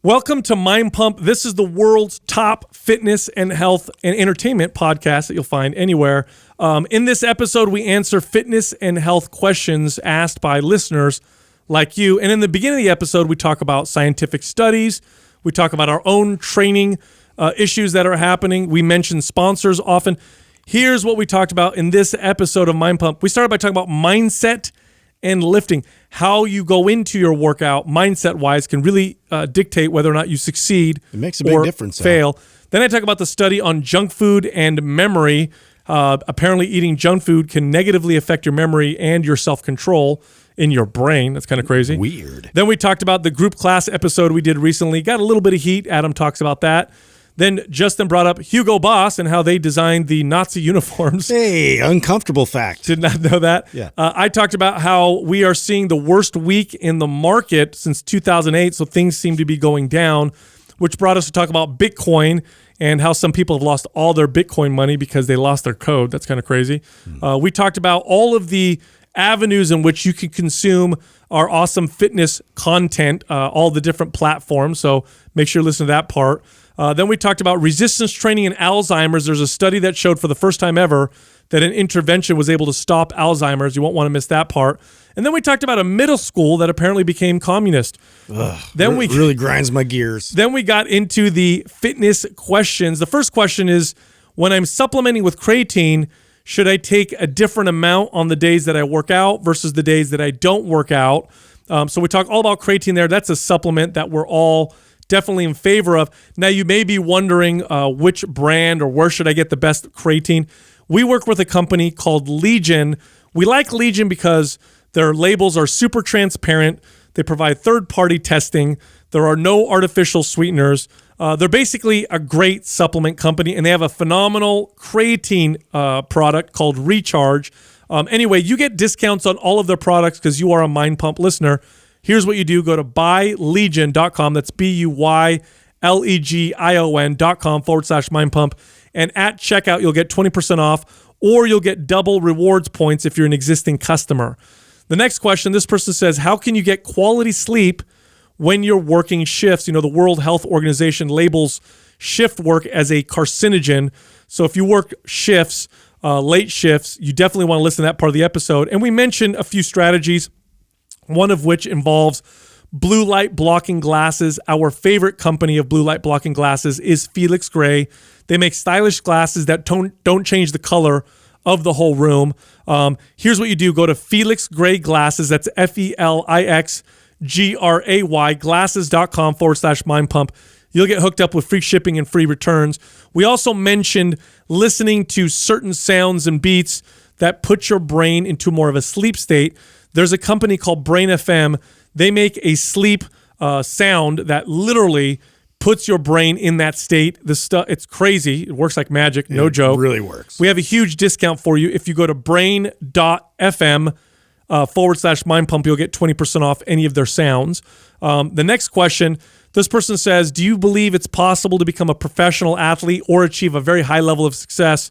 Welcome to Mind Pump. This is the world's top fitness and health and entertainment podcast that you'll find anywhere. In this episode, we answer fitness and health questions asked by listeners like you. And in the beginning of the episode, we talk about scientific studies. We talk about our own training issues that are happening. We mention sponsors often. Here's what we talked about in this episode of Mind Pump. We started by talking about mindset and lifting. How you go into your workout mindset-wise can really dictate whether or not you succeed. It makes a big difference. Fail. Then I talk about the study on junk food and memory. Apparently, eating junk food can negatively affect your memory and your self-control in your brain. That's kind of crazy. Weird. Then we talked about the group class episode we did recently. Got a little bit of heat. Adam talks about that. Then Justin brought up Hugo Boss and how they designed the Nazi uniforms. Hey, uncomfortable fact. Did not know that. Yeah. I talked about how we are seeing the worst week in the market since 2008, so things seem to be going down, which brought us to talk about Bitcoin and how some people have lost all their Bitcoin money because they lost their code. That's kind of crazy. We talked about all of the avenues in which you can consume our awesome fitness content, all the different platforms, so make sure you listen to that part. Then we talked about resistance training and Alzheimer's. There's a study that showed for the first time ever that an intervention was able to stop Alzheimer's. You won't want to miss that part. And then we talked about a middle school that apparently became communist. Then it really grinds my gears. Then we got into the fitness questions. The first question is, when I'm supplementing with creatine, should I take a different amount on the days that I work out versus the days that I don't work out? So we talk all about creatine there. That's a supplement that we're all definitely in favor of. Now, you may be wondering which brand or where should I get the best creatine. We work with a company called Legion. We like Legion because their labels are super transparent. They provide third-party testing. There are no artificial sweeteners. They're basically a great supplement company, and they have a phenomenal creatine product called Recharge. Anyway, you get discounts on all of their products because you are a Mind Pump listener. Here's what you do. Go to buylegion.com. That's BUYLEGION.com/Mind Pump. And at checkout, you'll get 20% off, or you'll get double rewards points if you're an existing customer. The next question, this person says, how can you get quality sleep when you're working shifts? You know, the World Health Organization labels shift work as a carcinogen. So if you work shifts, late shifts, you definitely want to listen to that part of the episode. And we mentioned a few strategies, one of which involves blue light blocking glasses. Our favorite company of blue light blocking glasses is Felix Gray. They make stylish glasses that don't change the color of the whole room. Here's what you do. Go to Felix Gray Glasses. That's FELIXGRAY, glasses.com/Mind Pump. You'll get hooked up with free shipping and free returns. We also mentioned listening to certain sounds and beats that put your brain into more of a sleep state. There's a company called Brain FM. They make a sleep sound that literally puts your brain in that state. It's crazy. It works like magic. No joke. It really works. We have a huge discount for you. If you go to brain.fm /Mind Pump, you'll get 20% off any of their sounds. The next question, this person says, do you believe it's possible to become a professional athlete or achieve a very high level of success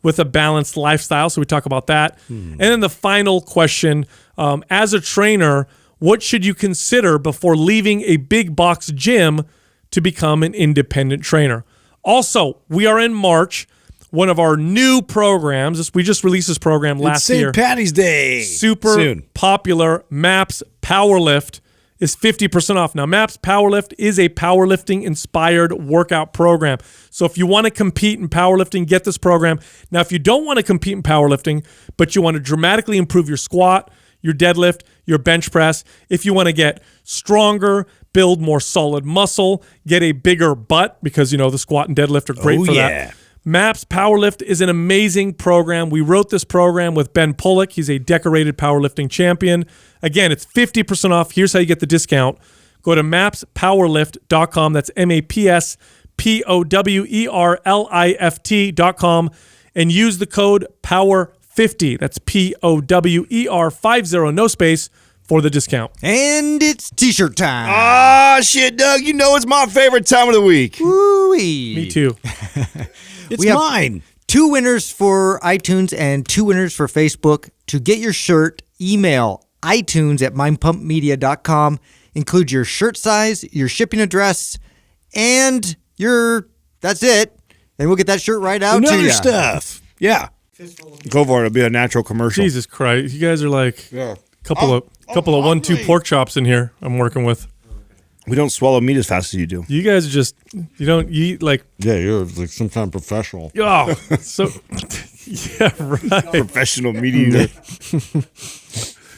with a balanced lifestyle? So we talk about that. And then the final question, as a trainer, what should you consider before leaving a big box gym to become an independent trainer? Also, we are in March. One of our new programs, we just released this program last year. St. Patty's Day. Super popular. MAPS Powerlift is 50% off. Now, MAPS Powerlift is a powerlifting-inspired workout program. So if you want to compete in powerlifting, get this program. Now, if you don't want to compete in powerlifting, but you want to dramatically improve your squat, your deadlift, your bench press, if you want to get stronger, build more solid muscle, get a bigger butt, because, you know, the squat and deadlift are great for that. MAPS Powerlift is an amazing program. We wrote this program with Ben Pollock. He's a decorated powerlifting champion. Again, it's 50% off. Here's how you get the discount. Go to mapspowerlift.com. That's MAPSPOWERLIFT.com and use the code POWER50. That's POWER50, no space, for the discount. And it's t-shirt time. Ah, shit, Doug. You know it's my favorite time of the week. Woo-wee. Me too. It's mine. 2 winners for iTunes and 2 winners for Facebook. To get your shirt, email iTunes@mindpumpmedia.com. includes your shirt size, your shipping address, and that's it. And we'll get that shirt right out to Another you. stuff. Yeah. Go for it. It'll be a natural commercial. Jesus Christ, you guys are like Yeah. couple of 1-2 pork chops in here. I'm working with. We don't swallow meat as fast as you do. You guys are just you don't eat like Yeah, you're like some kind of professional. oh so yeah right. Professional meat eater.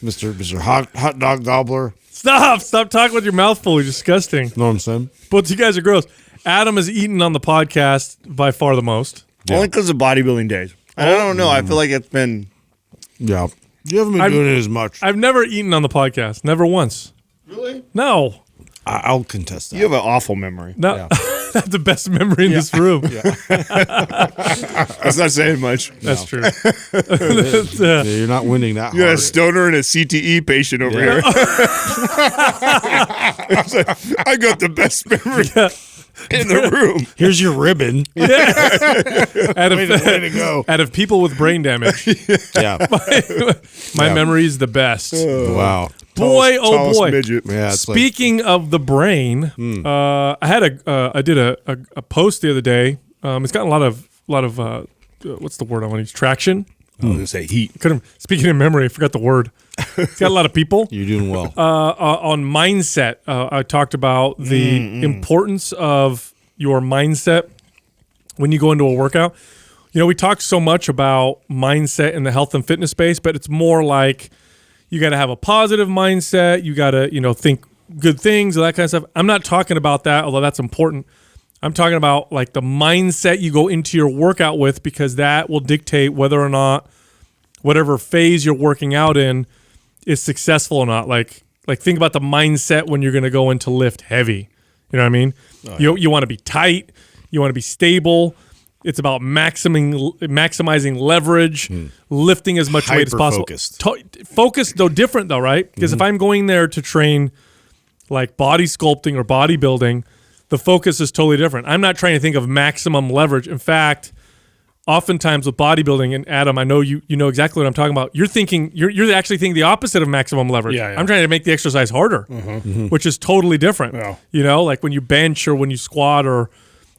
Mr. Hot Dog Gobbler. Stop talking with your mouth full. You're disgusting. Know what I'm saying? But you guys are gross. Adam has eaten on the podcast by far the most. Only because of bodybuilding days. I don't know. I feel like it's been. Yeah. You haven't been doing it as much. I've never eaten on the podcast. Never once. Really? No. I'll contest that. You have an awful memory. No. Yeah. That's the best memory in this room. That's not saying much. That's true. Yeah, you're not winning that You got a hard. stoner and a CTE patient over here. I got the best memory in the room. Here's your ribbon. Out of, Way to go. out of people with brain damage, Yeah. my Yeah. memory is the best. Wow. Boy, oh Tallest boy. midget. Yeah, it's like, Speaking of the brain, I had I did a post the other day. It's gotten a lot of what's the word I want to use? Traction. I was gonna say heat. Speaking of memory, I forgot the word. It's got a lot of people. you're doing well. On mindset, I talked about the importance of your mindset when you go into a workout. You know, we talk so much about mindset in the health and fitness space, but it's more like you got to have a positive mindset. You got to, think good things, all that kind of stuff. I'm not talking about that, although that's important. I'm talking about like the mindset you go into your workout with, because that will dictate whether or not whatever phase you're working out in is successful or not. Like think about the mindset when you're going to go into lift heavy. You know what I mean? You want to be tight. You want to be stable. It's about maximizing leverage, lifting as much weight as possible. Hyper-focused. Focused, though different, though, right? Because if I'm going there to train like body sculpting or bodybuilding, the focus is totally different. I'm not trying to think of maximum leverage. In fact, oftentimes with bodybuilding, and Adam, I know you know exactly what I'm talking about. You're actually thinking the opposite of maximum leverage. Yeah. I'm trying to make the exercise harder, which is totally different. Yeah. Like when you bench or when you squat or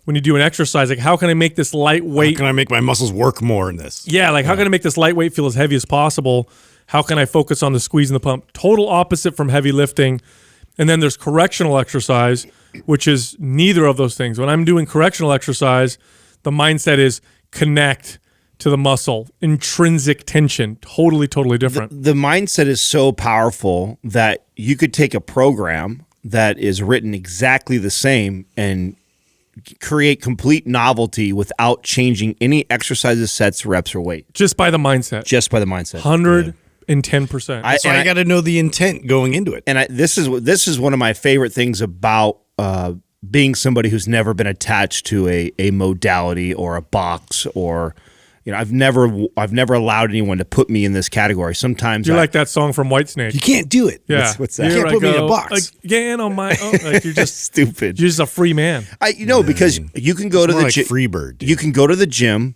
when you do an exercise, like how can I make this lightweight? How can I make my muscles work more in this? Yeah, like how can I make this lightweight feel as heavy as possible? How can I focus on the squeeze and the pump? Total opposite from heavy lifting. And then there's correctional exercise, which is neither of those things. When I'm doing correctional exercise, the mindset is connect to the muscle, intrinsic tension, totally different. The mindset is so powerful that you could take a program that is written exactly the same and create complete novelty without changing any exercises, sets, reps, or weight. Just by the mindset. Just by the mindset. 110%. So I got to know the intent going into it. And this is one of my favorite things about being somebody who's never been attached to a modality or a box, or I've never allowed anyone to put me in this category. Sometimes You're like that song from Whitesnake. You can't do it. Yeah. what's that? You can't put me in a box. Again on my own. Like you're just Stupid. You're just a free man. Because you can go to More the like gym. Freebird. You can go to the gym,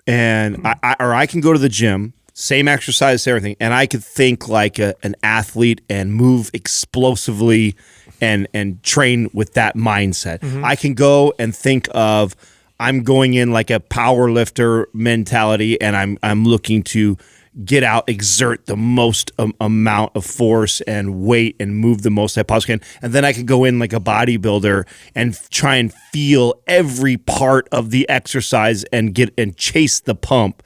and I can go to the gym, same exercise, everything, and I could think like an athlete and move explosively and train with that mindset. I can go and think of I'm going in like a power lifter mentality, and I'm looking to get out, exert the most amount of force and weight and move the most I possibly can. And then I can go in like a bodybuilder and try and feel every part of the exercise and chase the pump.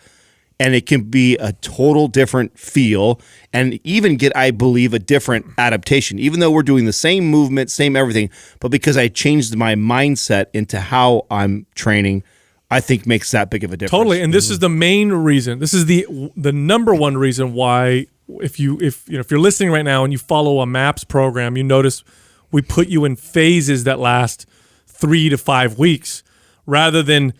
And it can be a total different feel and even get, I believe, a different adaptation, even though we're doing the same movement, same everything. But because I changed my mindset into how I'm training, I think makes that big of a difference. Totally. And this is the main reason. This is the number one reason why if you're listening right now and you follow a MAPS program, you notice we put you in phases that last 3 to 5 weeks rather than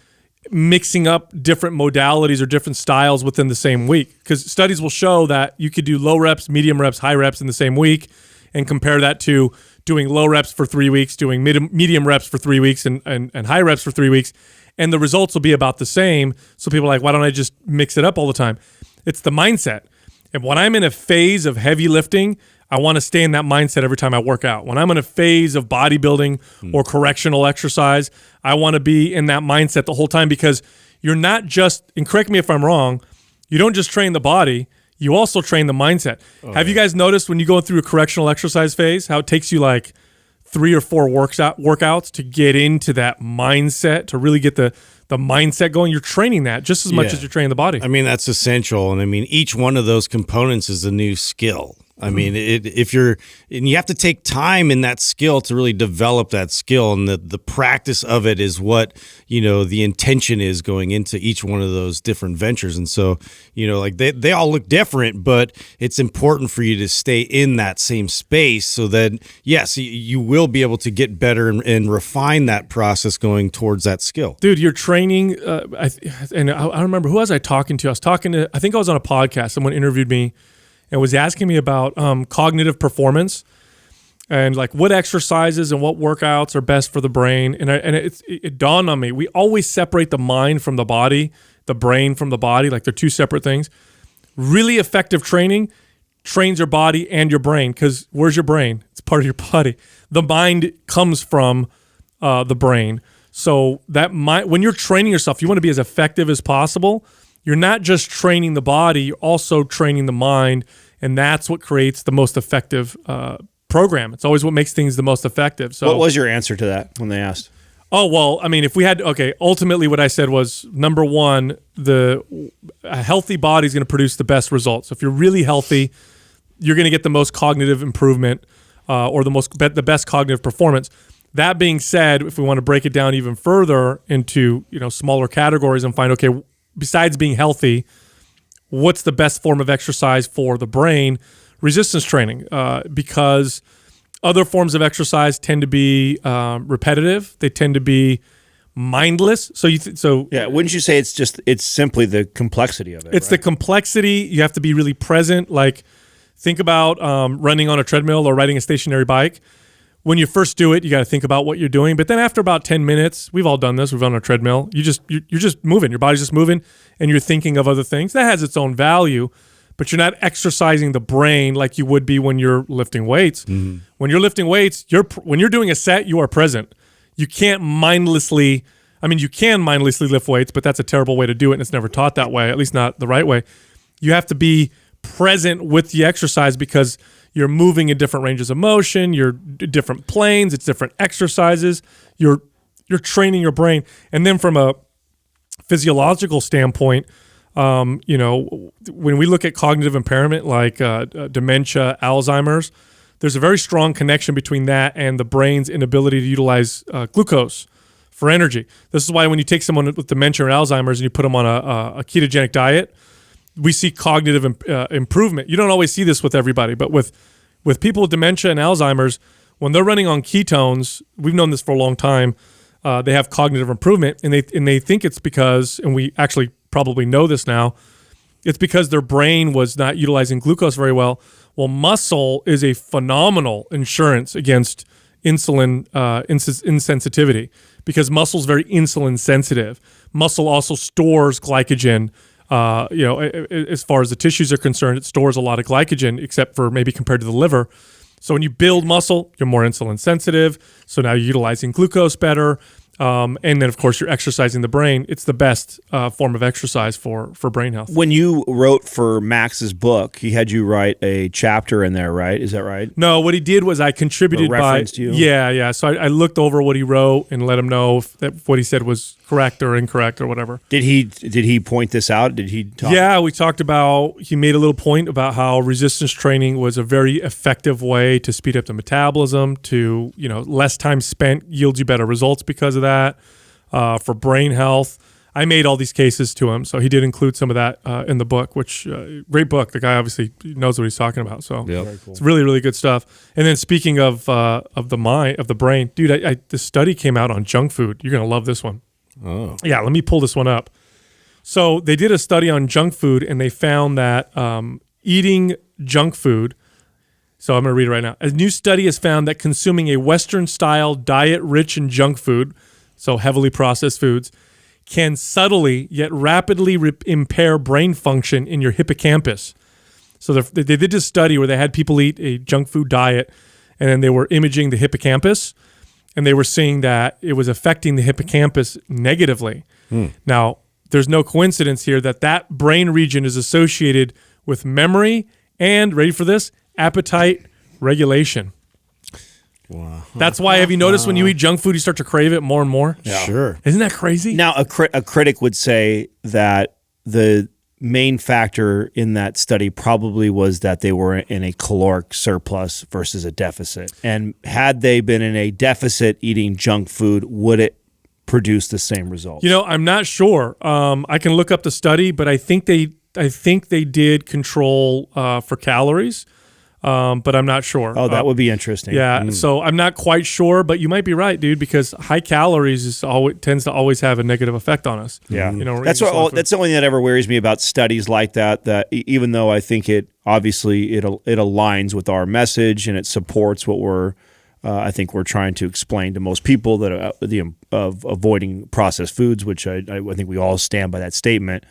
mixing up different modalities or different styles within the same week. Because studies will show that you could do low reps, medium reps, high reps in the same week and compare that to doing low reps for 3 weeks, doing medium reps for 3 weeks and high reps for 3 weeks. And the results will be about the same. So people are like, why don't I just mix it up all the time? It's the mindset. And when I'm in a phase of heavy lifting, I want to stay in that mindset every time I work out. When I'm in a phase of bodybuilding or correctional exercise, I want to be in that mindset the whole time, because you're not just, and correct me if I'm wrong, you don't just train the body, you also train the mindset. Have you guys noticed when you go through a correctional exercise phase, how it takes you like 3 or 4 workouts to get into that mindset, to really get the mindset going? You're training that just as much as you're training the body. I mean, that's essential. And I mean, each one of those components is a new skill. I mean, and you have to take time in that skill to really develop that skill, and the practice of it is what, the intention is going into each one of those different ventures. And so, like they all look different, but it's important for you to stay in that same space so that, yes, you will be able to get better and refine that process going towards that skill. Dude, you're training, and I remember, who was I talking to? I think I was on a podcast. Someone interviewed me and was asking me about cognitive performance and like what exercises and what workouts are best for the brain. And it dawned on me, we always separate the mind from the body, the brain from the body, like they're two separate things. Really effective training trains your body and your brain, because where's your brain? It's part of your body. The mind comes from the brain. So that when you're training yourself, you want to be as effective as possible. You're not just training the body, you're also training the mind, and that's what creates the most effective program. It's always what makes things the most effective. So, what was your answer to that when they asked? Oh, well, I mean, if we had, ultimately what I said was, number one, a healthy body is going to produce the best results. So if you're really healthy, you're going to get the most cognitive improvement or the best cognitive performance. That being said, if we want to break it down even further into smaller categories and find, okay, besides being healthy, what's the best form of exercise for the brain? Resistance training, because other forms of exercise tend to be repetitive. They tend to be mindless. Wouldn't you say it's simply the complexity of it? It's the complexity. You have to be really present. Like, think about running on a treadmill or riding a stationary bike. When you first do it, you got to think about what you're doing. But then after about 10 minutes, we've all done this. We've run on a treadmill. You're just moving. Your body's just moving, and you're thinking of other things. That has its own value, but you're not exercising the brain like you would be when you're lifting weights. Mm-hmm. When you're lifting weights, when you're doing a set, you are present. You can't mindlessly. I mean, you can mindlessly lift weights, but that's a terrible way to do it, and it's never taught that way. At least not the right way. You have to be present with the exercise, because you're moving in different ranges of motion, you're different planes, it's different exercises, you're training your brain. And then from a physiological standpoint, when we look at cognitive impairment like dementia, Alzheimer's, there's a very strong connection between that and the brain's inability to utilize glucose for energy. This is why when you take someone with dementia or Alzheimer's and you put them on a ketogenic diet, we see cognitive improvement. You don't always see this with everybody, but with people with dementia and Alzheimer's, when they're running on ketones, we've known this for a long time, they have cognitive improvement, and they think it's because, and we actually probably know this now, it's because their brain was not utilizing glucose very well. Well, muscle is a phenomenal insurance against insulin insensitivity, because muscle is very insulin sensitive. Muscle also stores glycogen. As far as the tissues are concerned, it stores a lot of glycogen, except for maybe compared to the liver. So when you build muscle, you're more insulin sensitive. So now you're utilizing glucose better. And then, of course, you're exercising the brain. It's the best form of exercise for brain health. When you wrote for Max's book, he had you write a chapter in there, right? Is that right? No, what he did was I contributed referenced you? Yeah. So I looked over what he wrote and let him know if what he said was correct or incorrect or whatever. Did he point this out? Did he talk? Yeah, we talked about, he made a little point about how resistance training was a very effective way to speed up the metabolism, to, less time spent yields you better results because of that, for brain health. I made all these cases to him, so he did include some of that in the book, which, great book. The guy obviously knows what he's talking about, so Very cool. It's really, really good stuff. And then speaking of the mind, of the brain, dude, the study came out on junk food. You're going to love this one. Oh. Yeah, let me pull this one up. So they did a study on junk food, and they found that eating junk food, so I'm going to read it right now. A new study has found that consuming a Western-style diet rich in junk food, so heavily processed foods, can subtly yet rapidly impair brain function in your hippocampus. So they did this study where they had people eat a junk food diet, and then they were imaging the hippocampus, and they were seeing that it was affecting the hippocampus negatively. Now, there's no coincidence here that brain region is associated with memory and, ready for this, appetite regulation. Wow. That's why, have you noticed when you eat junk food, you start to crave it more and more? Yeah. Sure. Isn't that crazy? Now, a critic would say that the main factor in that study probably was that they were in a caloric surplus versus a deficit. And had they been in a deficit eating junk food, would it produce the same results? You know, I'm not sure. I can look up the study, but I think they did control for calories. But I'm not sure. Oh, that would be interesting. Yeah, so I'm not quite sure, but you might be right, dude, because high calories tends to always have a negative effect on us. Yeah, you know, that's the only thing that ever worries me about studies like that. That even though I think it aligns with our message and it supports what I think we're trying to explain to most people that of avoiding processed foods, which I think we all stand by that statement.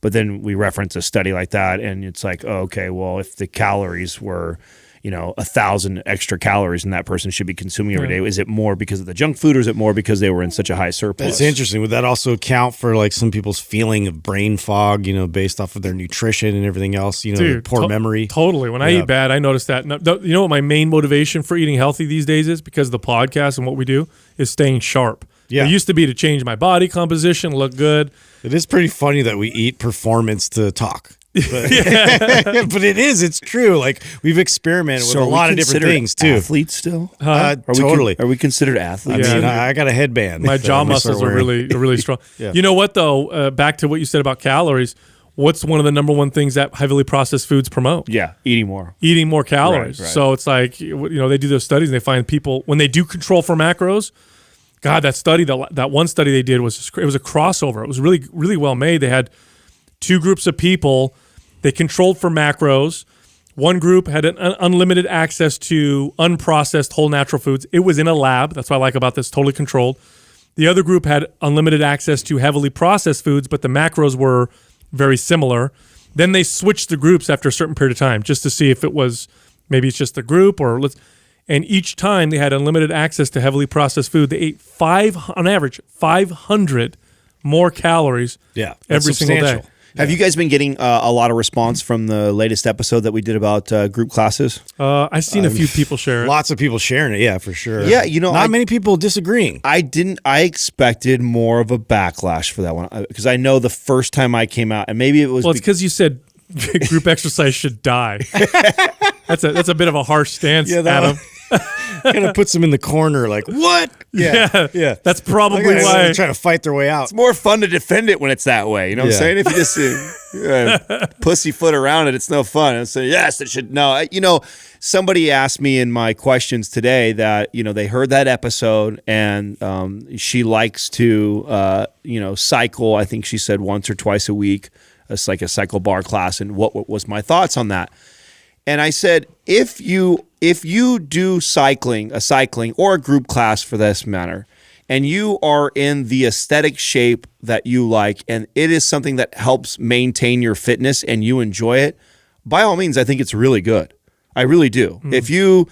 But then we reference a study like that, and it's like, oh, okay, well, if the calories were, 1,000 extra calories, and that person should be consuming every day, is it more because of the junk food, or is it more because they were in such a high surplus? That's interesting. Would that also account for like some people's feeling of brain fog, based off of their nutrition and everything else, Dude, poor memory? Totally. When I eat bad, I notice that. You know what my main motivation for eating healthy these days is? Because of the podcast and what we do is staying sharp. Yeah. It used to be to change my body composition, look good. It is pretty funny that we eat performance to talk. But, but it's true. Like, we've experimented with a lot of different things too. Athletes still? Totally. Are we considered athletes? I mean, I got a headband. My jaw muscles are really strong. Yeah. You know what though? Back to what you said about calories. What's one of the number one things that heavily processed foods promote? Yeah, eating more. Eating more calories. Right. So it's like, they do those studies and they find people when they do control for macros. God, that study, that one study they did it was a crossover. It was really, really well made. They had two groups of people. They controlled for macros. One group had an unlimited access to unprocessed whole natural foods. It was in a lab. That's what I like about this, totally controlled. The other group had unlimited access to heavily processed foods, but the macros were very similar. Then they switched the groups after a certain period of time just to see if it was, maybe it's just the group and each time they had unlimited access to heavily processed food. They ate on average 500 more calories every single day. Have you guys been getting a lot of response from the latest episode that we did about group classes? I've seen a few people share it. Lots of people sharing it, yeah, for sure. Yeah, not many people disagreeing. I expected more of a backlash for that one because I know the first time I came out, and maybe it was. Well, it's because you said group exercise should die. That's a bit of a harsh stance, Adam. Kind of puts them in the corner, like, what? Yeah. That's probably why they're trying to fight their way out. It's more fun to defend it when it's that way. You know what I'm saying? If you just pussyfoot around it, it's no fun. And say, yes, it should. No, somebody asked me in my questions today that they heard that episode and she likes to cycle. I think she said once or twice a week. It's like a cycle bar class, and what was my thoughts on that? And I said, if you do a cycling or a group class for this matter, and you are in the aesthetic shape that you like, and it is something that helps maintain your fitness and you enjoy it, by all means, I think it's really good. I really do. If you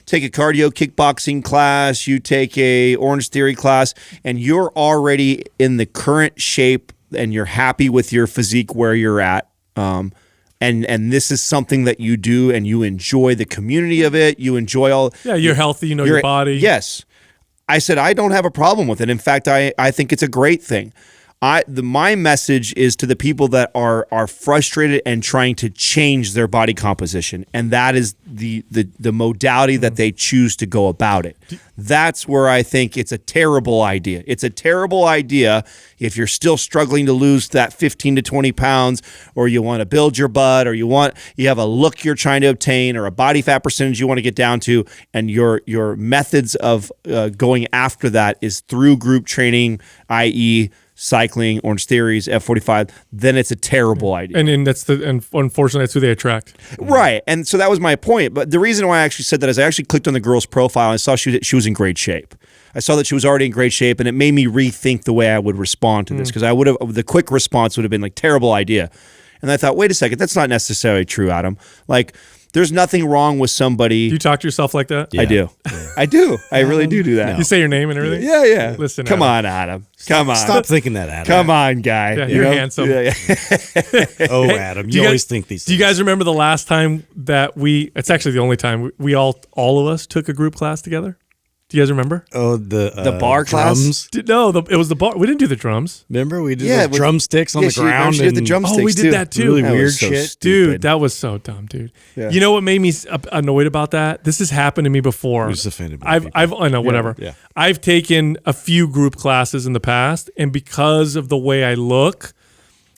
take a cardio kickboxing class, you take a Orange Theory class, and you're already in the current shape and you're happy with your physique where you're at, and this is something that you do and you enjoy the community of it. You enjoy all. Yeah, you're healthy. You know your body. Yes. I said, I don't have a problem with it. In fact, I think it's a great thing. My message is to the people that are frustrated and trying to change their body composition, and that is the modality that they choose to go about it. That's where I think it's a terrible idea. It's a terrible idea if you're still struggling to lose that 15 to 20 pounds, or you want to build your butt, or you have a look you're trying to obtain, or a body fat percentage you want to get down to, and your methods of going after that is through group training, i.e., cycling, Orange Theories, F45, then it's a terrible idea. And unfortunately that's who they attract. Right. And so that was my point. But the reason why I actually said that is I actually clicked on the girl's profile and I saw she was in great shape. I saw that she was already in great shape, and it made me rethink the way I would respond to this, because the quick response would have been like, terrible idea. And I thought, wait a second, that's not necessarily true, Adam. Like, there's nothing wrong with somebody. Do you talk to yourself like that? Yeah. I do. Yeah. I do. I really do that. No. You say your name and everything? Yeah. Listen, come on, Adam. Come on. Stop thinking that, Adam. Come on, guy. Yeah, you're handsome. Yeah. Oh, Adam, you always think these things. Do you guys remember the last time that it's actually the only time we all of us took a group class together? Do you guys remember? Oh, the bar drums? class? No, it was the bar. We didn't do the drums. Remember? We did those drumsticks on the ground. She did the drumsticks, we did that too. Really that weird was so shit. stupid. Dude, that was so dumb, dude. Yeah. You know what made me annoyed about that? This has happened to me before. You just offended me. I know, whatever. Yeah. I've taken a few group classes in the past, and because of the way I look,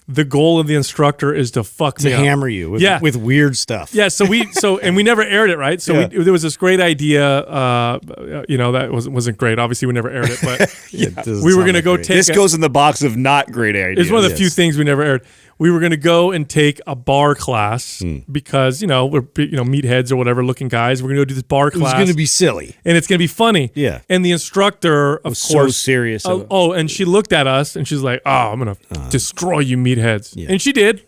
the goal of the instructor is to fuck me up. hammer you with weird stuff. Yeah, so we never aired it, right? So there was this great idea, that wasn't great. Obviously, we never aired it, but we were going to go take. This goes in the box of not great ideas. It's one of the few things we never aired. We were going to go and take a bar class because we're meatheads or whatever looking guys. We're going to go do this bar class. It's going to be silly, and it's going to be funny. Yeah. And the instructor, of so course, serious. and she looked at us and she's like, "Oh, I'm going to destroy you, meatheads," and she did.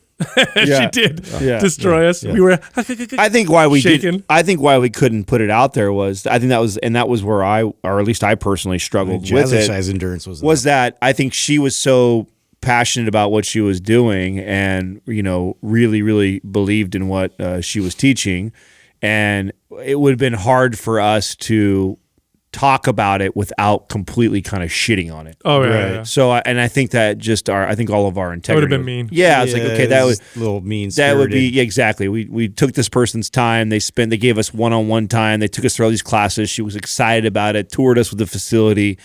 She did destroy us. Yeah. We were. I think why we shaken. I think why we couldn't put it out there was that was where or at least I personally struggled with it. Endurance was that I think she was so passionate about what she was doing and really, really believed in what she was teaching, and it would have been hard for us to talk about it without completely kind of shitting on it. Oh yeah. So and I think that I think all of our integrity would have been mean. Yeah, it's like okay, that was a little mean. That would be exactly. We took this person's time. They gave us one-on-one time. They took us through all these classes. She was excited about it. Toured us with the facility.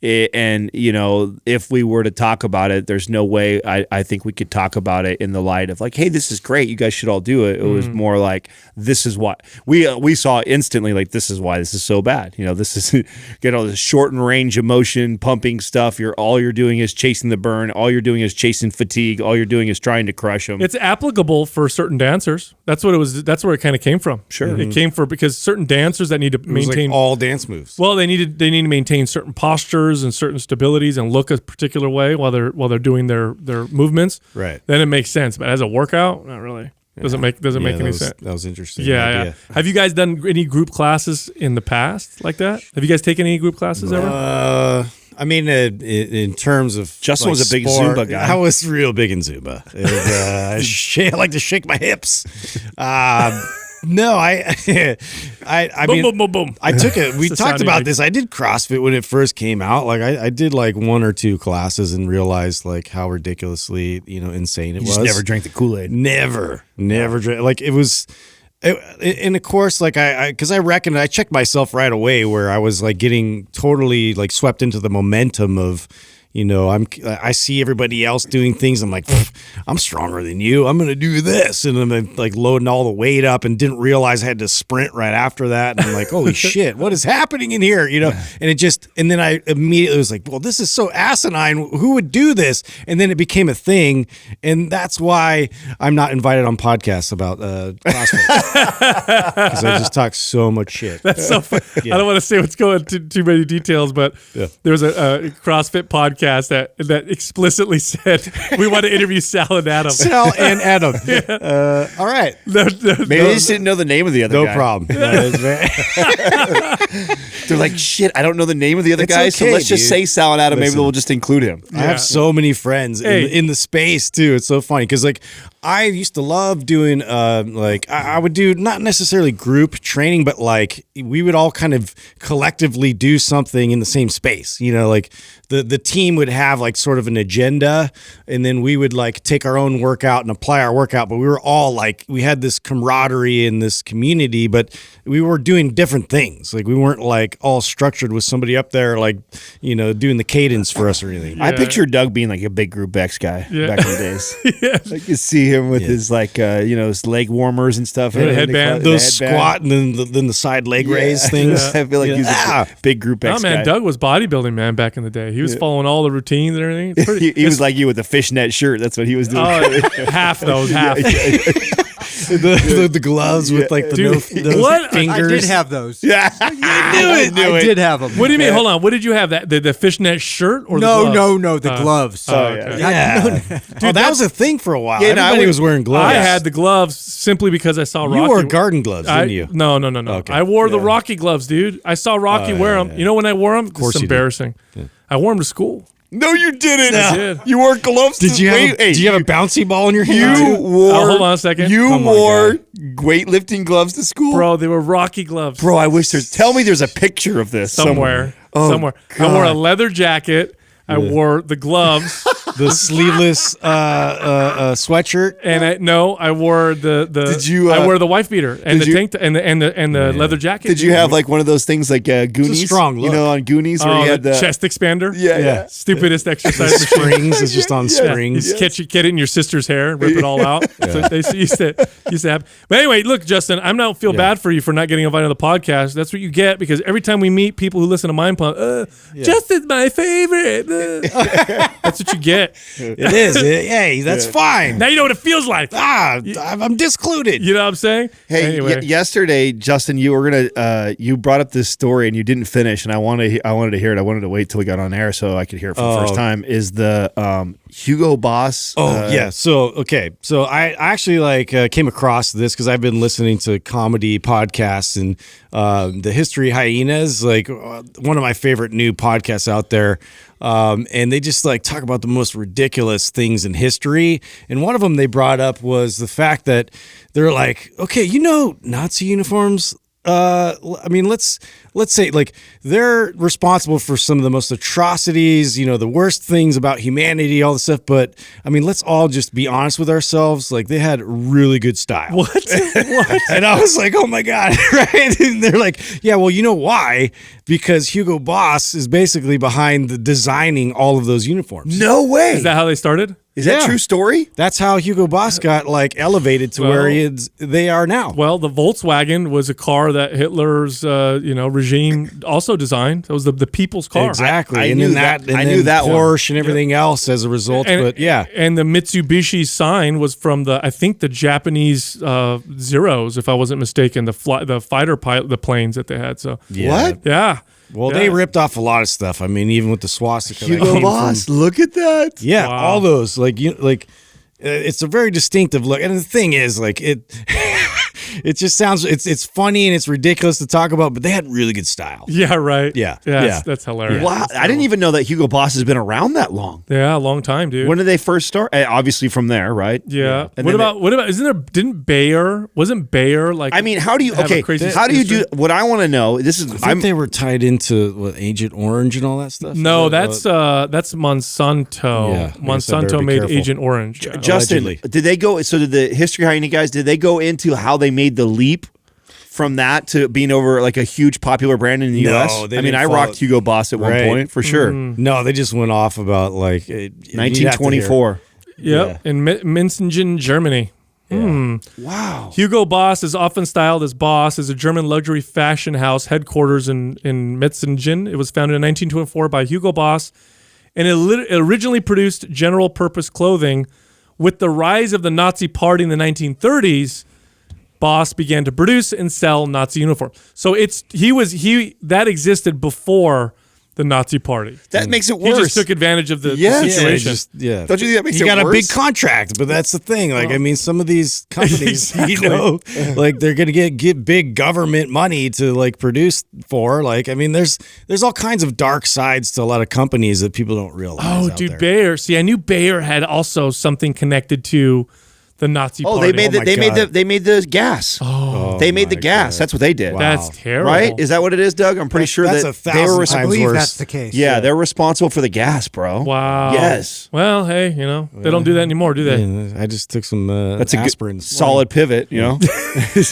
And if we were to talk about it, there's no way I think we could talk about it in the light of like, hey, this is great, you guys should all do it. It was more like, this is what we saw instantly, like, this is why this is so bad. This is get all this shortened range of motion pumping stuff. All you're doing is chasing the burn. All you're doing is chasing fatigue. All you're doing is trying to crush them. It's applicable for certain dancers. That's what it was. That's where it kind of came from. Sure, it came because certain dancers that need to maintain all dance moves. Well, they need to maintain certain postures and certain stabilities and look a particular way while they're doing their movements. Right. Then it makes sense. But as a workout, not really. Doesn't make any sense. That was interesting. Yeah. Have you guys done any group classes in the past like that? Have you guys taken any group classes ever? I mean, in terms of Justin was a big sport, Zumba guy. I was real big in Zumba. I like to shake my hips. No, I mean, boom, boom, boom. I took it. We talked about this. I did CrossFit when it first came out. Like I did like 1 or 2 classes and realized like how ridiculously insane it was. Just never drank the Kool-Aid. Never drank. Like it was. And of course, like because I checked myself right away where I was like getting totally like swept into the momentum of. I see everybody else doing things. I'm like, I'm stronger than you. I'm going to do this. And I'm like loading all the weight up and didn't realize I had to sprint right after that. And I'm like, holy shit, what is happening in here? And then I immediately was like, well, this is so asinine. Who would do this? And then it became a thing. And that's why I'm not invited on podcasts about CrossFit. Because I just talk so much shit. That's so funny. I don't want to say what's going to too many details, but there was a CrossFit podcast that explicitly said we want to interview Sal and Adam. Sal and Adam. All right. Maybe they just didn't know the name of the other guy. No problem. They're like, shit, I don't know the name of the other guy, so okay, let's just say Sal and Adam. Maybe we'll just include him. I have so many friends in the space too. It's so funny because like I used to love doing I would do not necessarily group training, but like we would all kind of collectively do something in the same space. Like the team would have like sort of an agenda, and then we would like take our own workout and apply our workout. But we were all like, we had this camaraderie in this community, but we were doing different things. Like we weren't like all structured with somebody up there, like, doing the cadence for us or anything. Yeah. I picture Doug being like a big group X guy back in the days. I could see him with his like, his leg warmers and stuff. And headband. Those squat and then the side leg raise things. I feel like he was a big group X guy. Doug was bodybuilding, man, back in the day. He was following all the routines and everything. He was like you with a fishnet shirt. That's what he was doing. Half those. the gloves with like the Dude, no what? fingers. I did have those. Yeah, I did have them. What do you mean? Hold on. What did you have? That the fishnet shirt or the gloves? No, the gloves. okay. Yeah. That was a thing for a while. Yeah, no, Everybody was wearing gloves. I had the gloves simply because I saw Rocky. You wore garden gloves, didn't you? No. Okay. I wore the Rocky gloves, dude. I saw Rocky wear them. You know when I wore them? Of course it's you did. embarrassing. I wore them to school. No, you didn't. I did. You wore gloves. Did you have a bouncy ball in your hand? You too? wore. hold on a second. You Come on, wore weightlifting gloves to school, Bro, they were Rocky gloves. Bro, I wish there's. Tell me there's a picture of this somewhere. Oh, somewhere. I wore a leather jacket. I wore the gloves. The sleeveless sweatshirt. And I wore the. Did you, I wore the wife beater and did the you- tank and the leather jacket. Did you have like one of those things like Goonies? strong You look. know, on Goonies where Oh, you had the the chest expander? Yeah. Stupidest exercise The machine. springs is just on You springs. just get it in your sister's hair, rip it all out. So they used to have. But anyway, look, Justin, I don't feel bad for you for not getting invited to the podcast. That's what you get because every time we meet people who listen to Mind Pump, Justin's my favorite. That's what you get. It is. Hey, that's fine. Now you know what it feels like. I'm discluded. You know what I'm saying? Hey, anyway. yesterday, Justin, you were gonna you brought up this story and you didn't finish, and I wanted to hear it. I wanted to wait till we got on air so I could hear it for the first time. Is the Hugo Boss? Yeah. So I actually came across this because I've been listening to comedy podcasts and the History Hyenas, one of my favorite new podcasts out there. And they just talk about the most ridiculous things in history. And one of them they brought up was the fact that they're like, okay, Nazi uniforms. I mean, let's say they're responsible for some of the most atrocities, the worst things about humanity, all this stuff. But I mean, let's all just be honest with ourselves. They had really good style. What? And I was like, oh my God. Right. And they're like, yeah, well, you know why? Because Hugo Boss is basically behind the designing all of those uniforms. No way. Is that how they started? Is that Yeah. true story? That's how Hugo Boss got elevated to where they are now. Well, the Volkswagen was a car that Hitler's regime also designed. It was the people's car. Exactly. I and knew then that- and I then knew that one. Porsche and everything else as a result. But yeah. And the Mitsubishi sign was from I think the Japanese Zeros, if I wasn't mistaken, the fighter pilot, the planes that they had. So What? yeah. Well, Yeah. they ripped off a lot of stuff. I mean, even with the swastika. that Hugo came Boss. from- Look at that. yeah, Wow. all those it's a very distinctive look. And the thing is, it just sounds it's funny and it's ridiculous to talk about, but they had really good style. Yeah, right. Yeah. That's hilarious. Wow. I didn't even know that Hugo Boss has been around that long. Yeah, a long time, dude. When did they first start? Obviously from there, right? yeah. And What then about? Didn't Bayer? Wasn't Bayer I mean, how do you? have a Okay, crazy how do you do? history? What I want to know. This is. I think they were tied into Agent Orange and all that stuff. No, Is that, that's Monsanto. Yeah, I guess I better Monsanto be made careful. Agent Orange. Justin, allegedly. did they go? So did the History Hyena guys? Did they go into how they made the leap from that to being over a huge popular brand in the No, U.S.? they I mean, didn't I follow- rocked Hugo Boss at one Right. point for sure. No, they just went off about 1924. Yep, in Minzingen, Germany. Wow. Hugo Boss is often styled as Boss, is a German luxury fashion house headquarters in Metzingen. It was founded in 1924 by Hugo Boss, and it originally produced general-purpose clothing. With the rise of the Nazi Party in the 1930s, Boss began to produce and sell Nazi uniforms. So that existed before the Nazi Party. That makes it He worse. just took advantage of the Yes. situation. Don't you think that makes he it got a big worse? contract, but that's the thing. I mean, some of these companies, Exactly. they're going to get big government money to produce for. I mean, there's all kinds of dark sides to a lot of companies that people don't realize. Oh, out dude, there. Bayer. See, I knew Bayer had also something connected to the Nazi Oh, Party. they made they made the gas. Oh, they made the my gas. God. That's what they did. That's terrible. Right? Is that what it is, Doug? I'm pretty sure That's that 1,000 they were times I believe worse. that's the case. Yeah, they're responsible for the gas, bro. Wow. Yes. Well, hey, they don't do that anymore, do they? Yeah, I just took some That's a good, aspirin. this solid pivot, you know.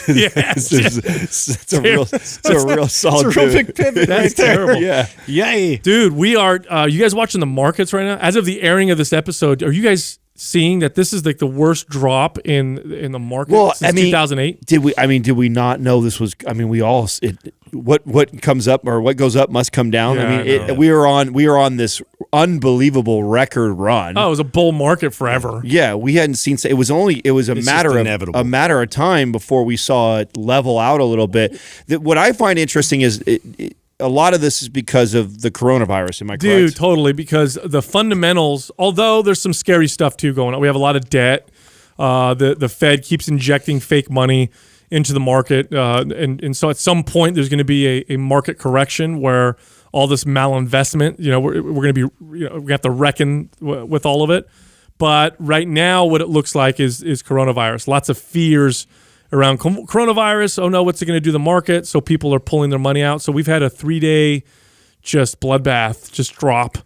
Yes. It's a real solid It's a real pivot. big pivot. That's terrible. Yeah. Yay. Dude, we are, you guys watching the markets right now? As of the airing of this episode, are you guys seeing that this is the worst drop in the market since 2008? Did we not know this was? I mean, we all what comes up or what goes up must come down. Yeah, I mean, I know. we are on this unbelievable record run. Oh, it was a bull market forever. Yeah, we hadn't seen. It was a matter of time before we saw it level out a little bit. What I find interesting is a lot of this is because of the coronavirus. Am I correct? Dude, totally. Because the fundamentals, although there's some scary stuff too going on. We have a lot of debt. The Fed keeps injecting fake money into the market, and so at some point there's going to be a market correction where all this malinvestment, we're going to be, we have to reckon with all of it. But right now, what it looks like is coronavirus. Lots of fears around coronavirus. Oh no, what's it going to do to the market? So people are pulling their money out. So we've had a 3-day just bloodbath, just drop.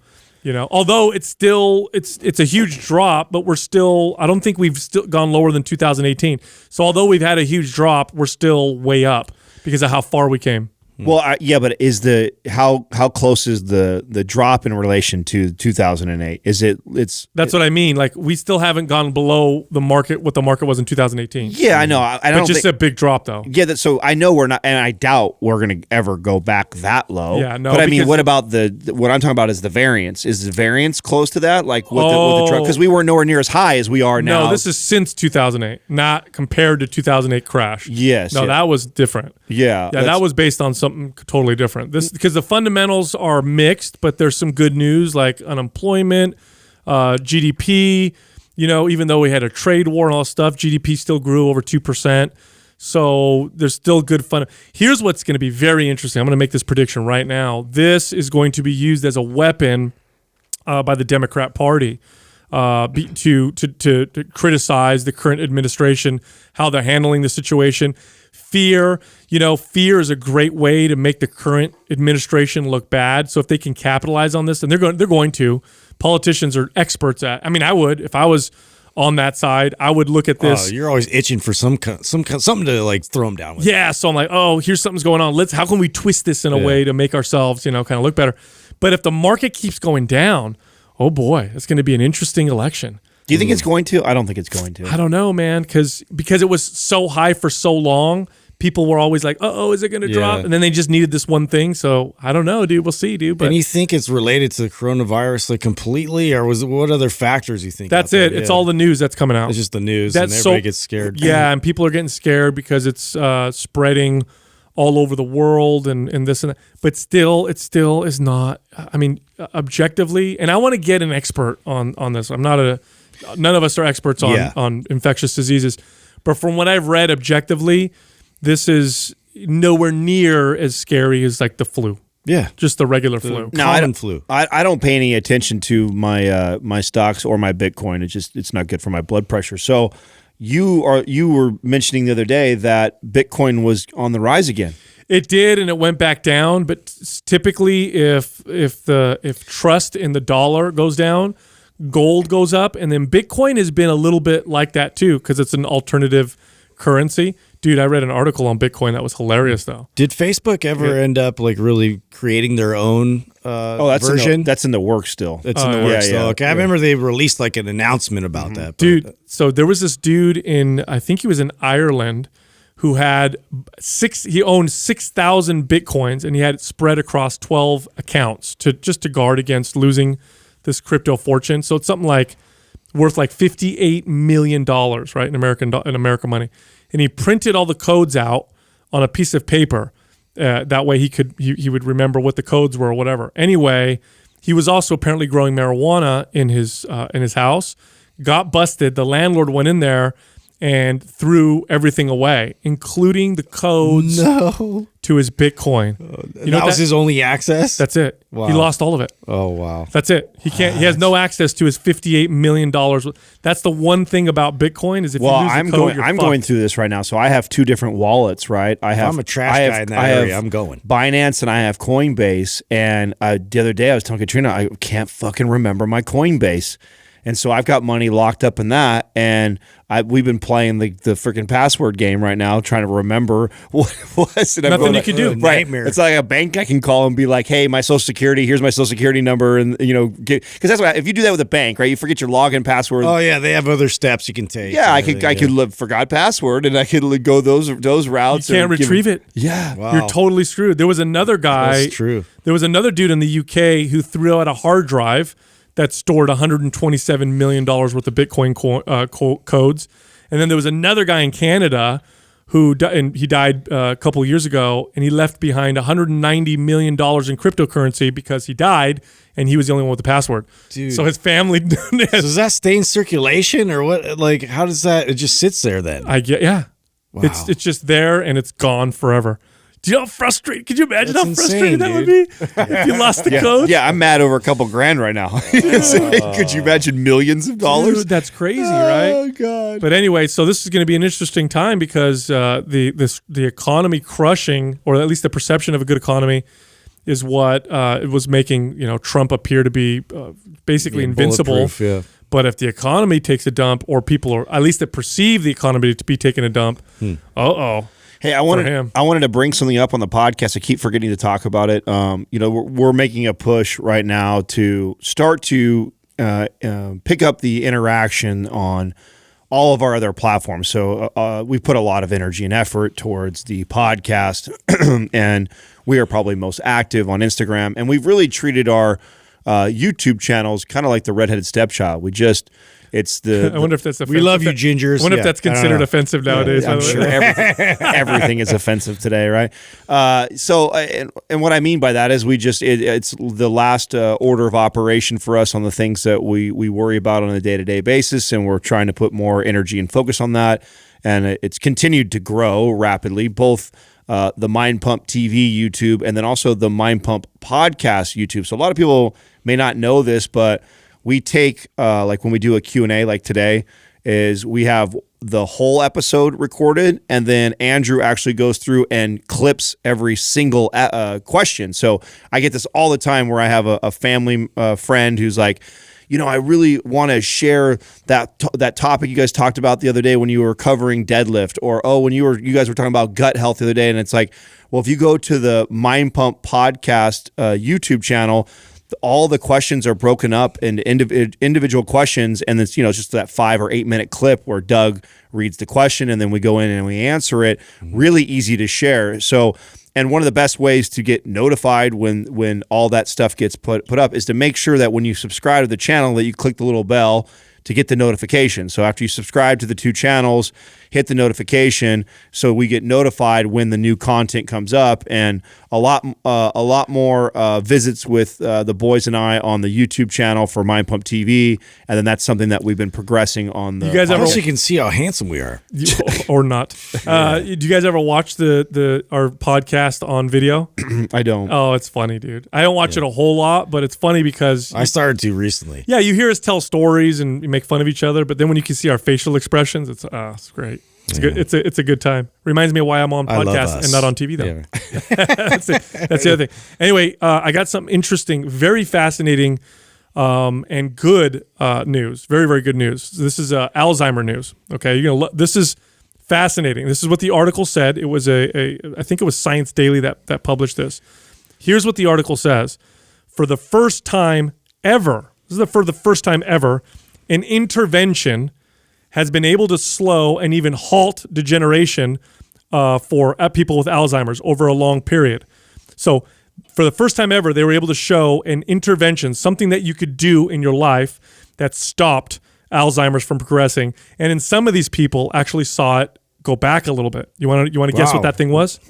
Although it's still it's a huge drop, but I don't think we've still gone lower than 2018. So although we've had a huge drop, we're still way up because of how far we came. Well, yeah, but how close is the drop in relation to 2008? That's what I mean. Like we still haven't gone below the market, what the market was in 2018. Yeah, I know. I don't. But just a big drop though. Yeah, so I know we're not, and I doubt we're going to ever go back that low. Yeah, no. But I mean, what about what I'm talking about is the variance. Is the variance close to that? Like with the drop? Because we weren't nowhere near as high as we are now. No, this is since 2008, not compared to 2008 crash. Yes. No, that was different. Yeah. Yeah, that was based on something totally different. Because the fundamentals are mixed, but there's some good news like unemployment, GDP. Even though we had a trade war and all that stuff, GDP still grew over 2%. So there's still good fun. Here's what's going to be very interesting. I'm going to make this prediction right now. This is going to be used as a weapon by the Democrat Party to criticize the current administration, how they're handling the situation. Fear is a great way to make the current administration look bad. So if they can capitalize on this, and they're going to. Politicians are experts at. I mean, I would if I was on that side. I would look at this. You're always itching for something to like throw them down with. Yeah, so I'm like, here's something's going on. How can we twist this in a way to make ourselves, kind of look better? But if the market keeps going down, oh boy, it's going to be an interesting election. Do you think it's going to? I don't think it's going to. I don't know, man, because it was so high for so long. People were always like, is it going to drop? And then they just needed this one thing. So I don't know, dude. We'll see, dude. But and you think it's related to the coronavirus like completely, or what other factors you think? That's it. It's all the news that's coming out. It's just the news, and everybody gets scared. Yeah, and people are getting scared because it's spreading all over the world and this and that. But still, it still is not. I mean, objectively, and I want to get an expert on this. None of us are experts on infectious diseases, but from what I've read objectively, this is nowhere near as scary as like the flu. Yeah, just the regular flu. No, I don't pay any attention to my my stocks or my Bitcoin. It's not good for my blood pressure. So you were mentioning the other day that Bitcoin was on the rise again. It did, and it went back down. But typically, if trust in the dollar goes down, gold goes up, and then Bitcoin has been a little bit like that too because it's an alternative currency. Dude, I read an article on Bitcoin that was hilarious, though. Did Facebook ever end up like really creating their own version? That's in the works still. It's in the works still. Okay, I remember they released like an announcement about that. Dude, so there was this dude I think he was in Ireland, who had he owned 6,000 Bitcoins, and he had it spread across 12 accounts to guard against losing this crypto fortune. So it's something like worth like $58 million, right, in American money. And he printed all the codes out on a piece of paper. That way he would remember what the codes were or whatever. Anyway, he was also apparently growing marijuana in his house. Got busted. The landlord went in there and threw everything away, including the codes to his Bitcoin. That was his only access? That's it. Wow. He lost all of it. Oh, wow. That's it. He has no access to his $58 million. That's the one thing about Bitcoin is if you lose the code, I'm going through this right now. So I have two different wallets, right? I'm a trash guy in that area. I'm going. Binance and I have Coinbase. And the other day I was telling Katrina, I can't fucking remember my Coinbase. And so I've got money locked up in that, and we've been playing the freaking password game right now, trying to remember what it was. And Nothing you can do. Right. Nightmare. It's like a bank I can call and be like, hey, my social security, here's my social security number. And, because that's what, if you do that with a bank, right, you forget your login password. Oh yeah, they have other steps you can take. Yeah, I could forgot password, and I could go those routes. You can't retrieve it. Yeah. Wow. You're totally screwed. There was another guy. That's true. There was another dude in the UK who threw out a hard drive that stored $127 million worth of Bitcoin codes. And then there was another guy in Canada who he died a couple of years ago, and he left behind $190 million in cryptocurrency because he died, and he was the only one with the password. Dude. So his family So does that stay in circulation or what? Like, how does that? It just sits there then. Yeah. Wow. It's just there and it's gone forever. Do you know how frustrated? Could you imagine That's how insane, frustrated that would be if you lost the code? Yeah, I'm mad over a couple grand right now. Could you imagine millions of dollars? Dude, that's crazy, right? Oh God! But anyway, so this is going to be an interesting time because the economy crushing, or at least the perception of a good economy, is what it was making Trump appear to be basically invincible. Bulletproof, yeah. But if the economy takes a dump, or people are at least that perceive the economy to be taking a dump, Hey, I wanted to bring something up on the podcast. I keep forgetting to talk about it. We're making a push right now to start to pick up the interaction on all of our other platforms. So we put a lot of energy and effort towards the podcast, and we are probably most active on Instagram. And we've really treated our YouTube channels kind of like the redheaded stepchild. I wonder if that's offensive. We love you, gingers. I wonder if that's considered offensive nowadays. I'm sure everything is offensive today, right? And what I mean by that is it's the last order of operation for us on the things that we worry about on a day-to-day basis, and we're trying to put more energy and focus on that. And it's continued to grow rapidly, both the Mind Pump TV YouTube and then also the Mind Pump podcast YouTube. So a lot of people may not know this, but we take, like when we do a Q&A like today, is we have the whole episode recorded, and then Andrew actually goes through and clips every single question. So I get this all the time where I have a family friend who's like, I really want to share that topic you guys talked about the other day when you were covering deadlift, or when you guys were talking about gut health the other day. And it's like, well, if you go to the Mind Pump podcast YouTube channel, all the questions are broken up into individual questions, and it's just that 5 or 8 minute clip where Doug reads the question and then we go in and we answer it. Really easy to share. So, and one of the best ways to get notified when all that stuff gets put up is to make sure that when you subscribe to the channel that you click the little bell to get the notification. So after you subscribe to the 2 channels, hit the notification so we get notified when the new content comes up, and a lot more visits with the boys and I on the YouTube channel for Mind Pump TV, and then that's something that we've been progressing on the. You guys ever you can see how handsome we are, or not? Do you guys ever watch our podcast on video? I don't. Oh, it's funny, dude. I don't watch it a whole lot, but it's funny because I started to recently. Yeah, you hear us tell stories and we make fun of each other, but then when you can see our facial expressions, it's great. It's good. It's a good time. Reminds me of why I'm on podcast and not on TV though. Yeah. That's the other thing. Anyway, I got some interesting, very fascinating, and good news. Very, very good news. This is Alzheimer news. Okay, this is fascinating. This is what the article said. It was I think it was Science Daily that published this. Here's what the article says. For the first time ever, for the first time ever, an intervention has been able to slow and even halt degeneration for people with Alzheimer's over a long period. So for the first time ever, they were able to show an intervention, something that you could do in your life that stopped Alzheimer's from progressing. And in some of these people actually saw it go back a little bit. You want to guess what that thing was?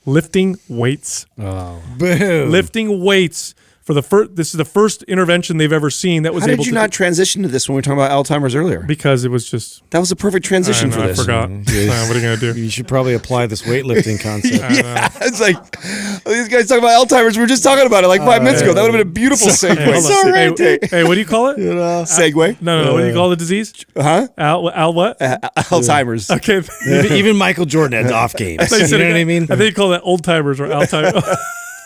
Lifting weights. Oh. Boom. Lifting weights. This is the first intervention they've ever seen that was How able to. did you not transition to this when we were talking about Alzheimer's earlier? Because it was just. That was a perfect transition for this. I forgot. What are you going to do? You should probably apply this weightlifting concept. Yeah, it's like these guys talking about Alzheimer's. We were just talking about it like 5 minutes ago. That would have been a beautiful segue. Sorry. Hey, what do you call it? Segue? No. What do you call the disease? Huh? Al what? Alzheimer's. Okay. Even Michael Jordan had off games. You know what I mean? I think you call that old timers or Alzheimer's.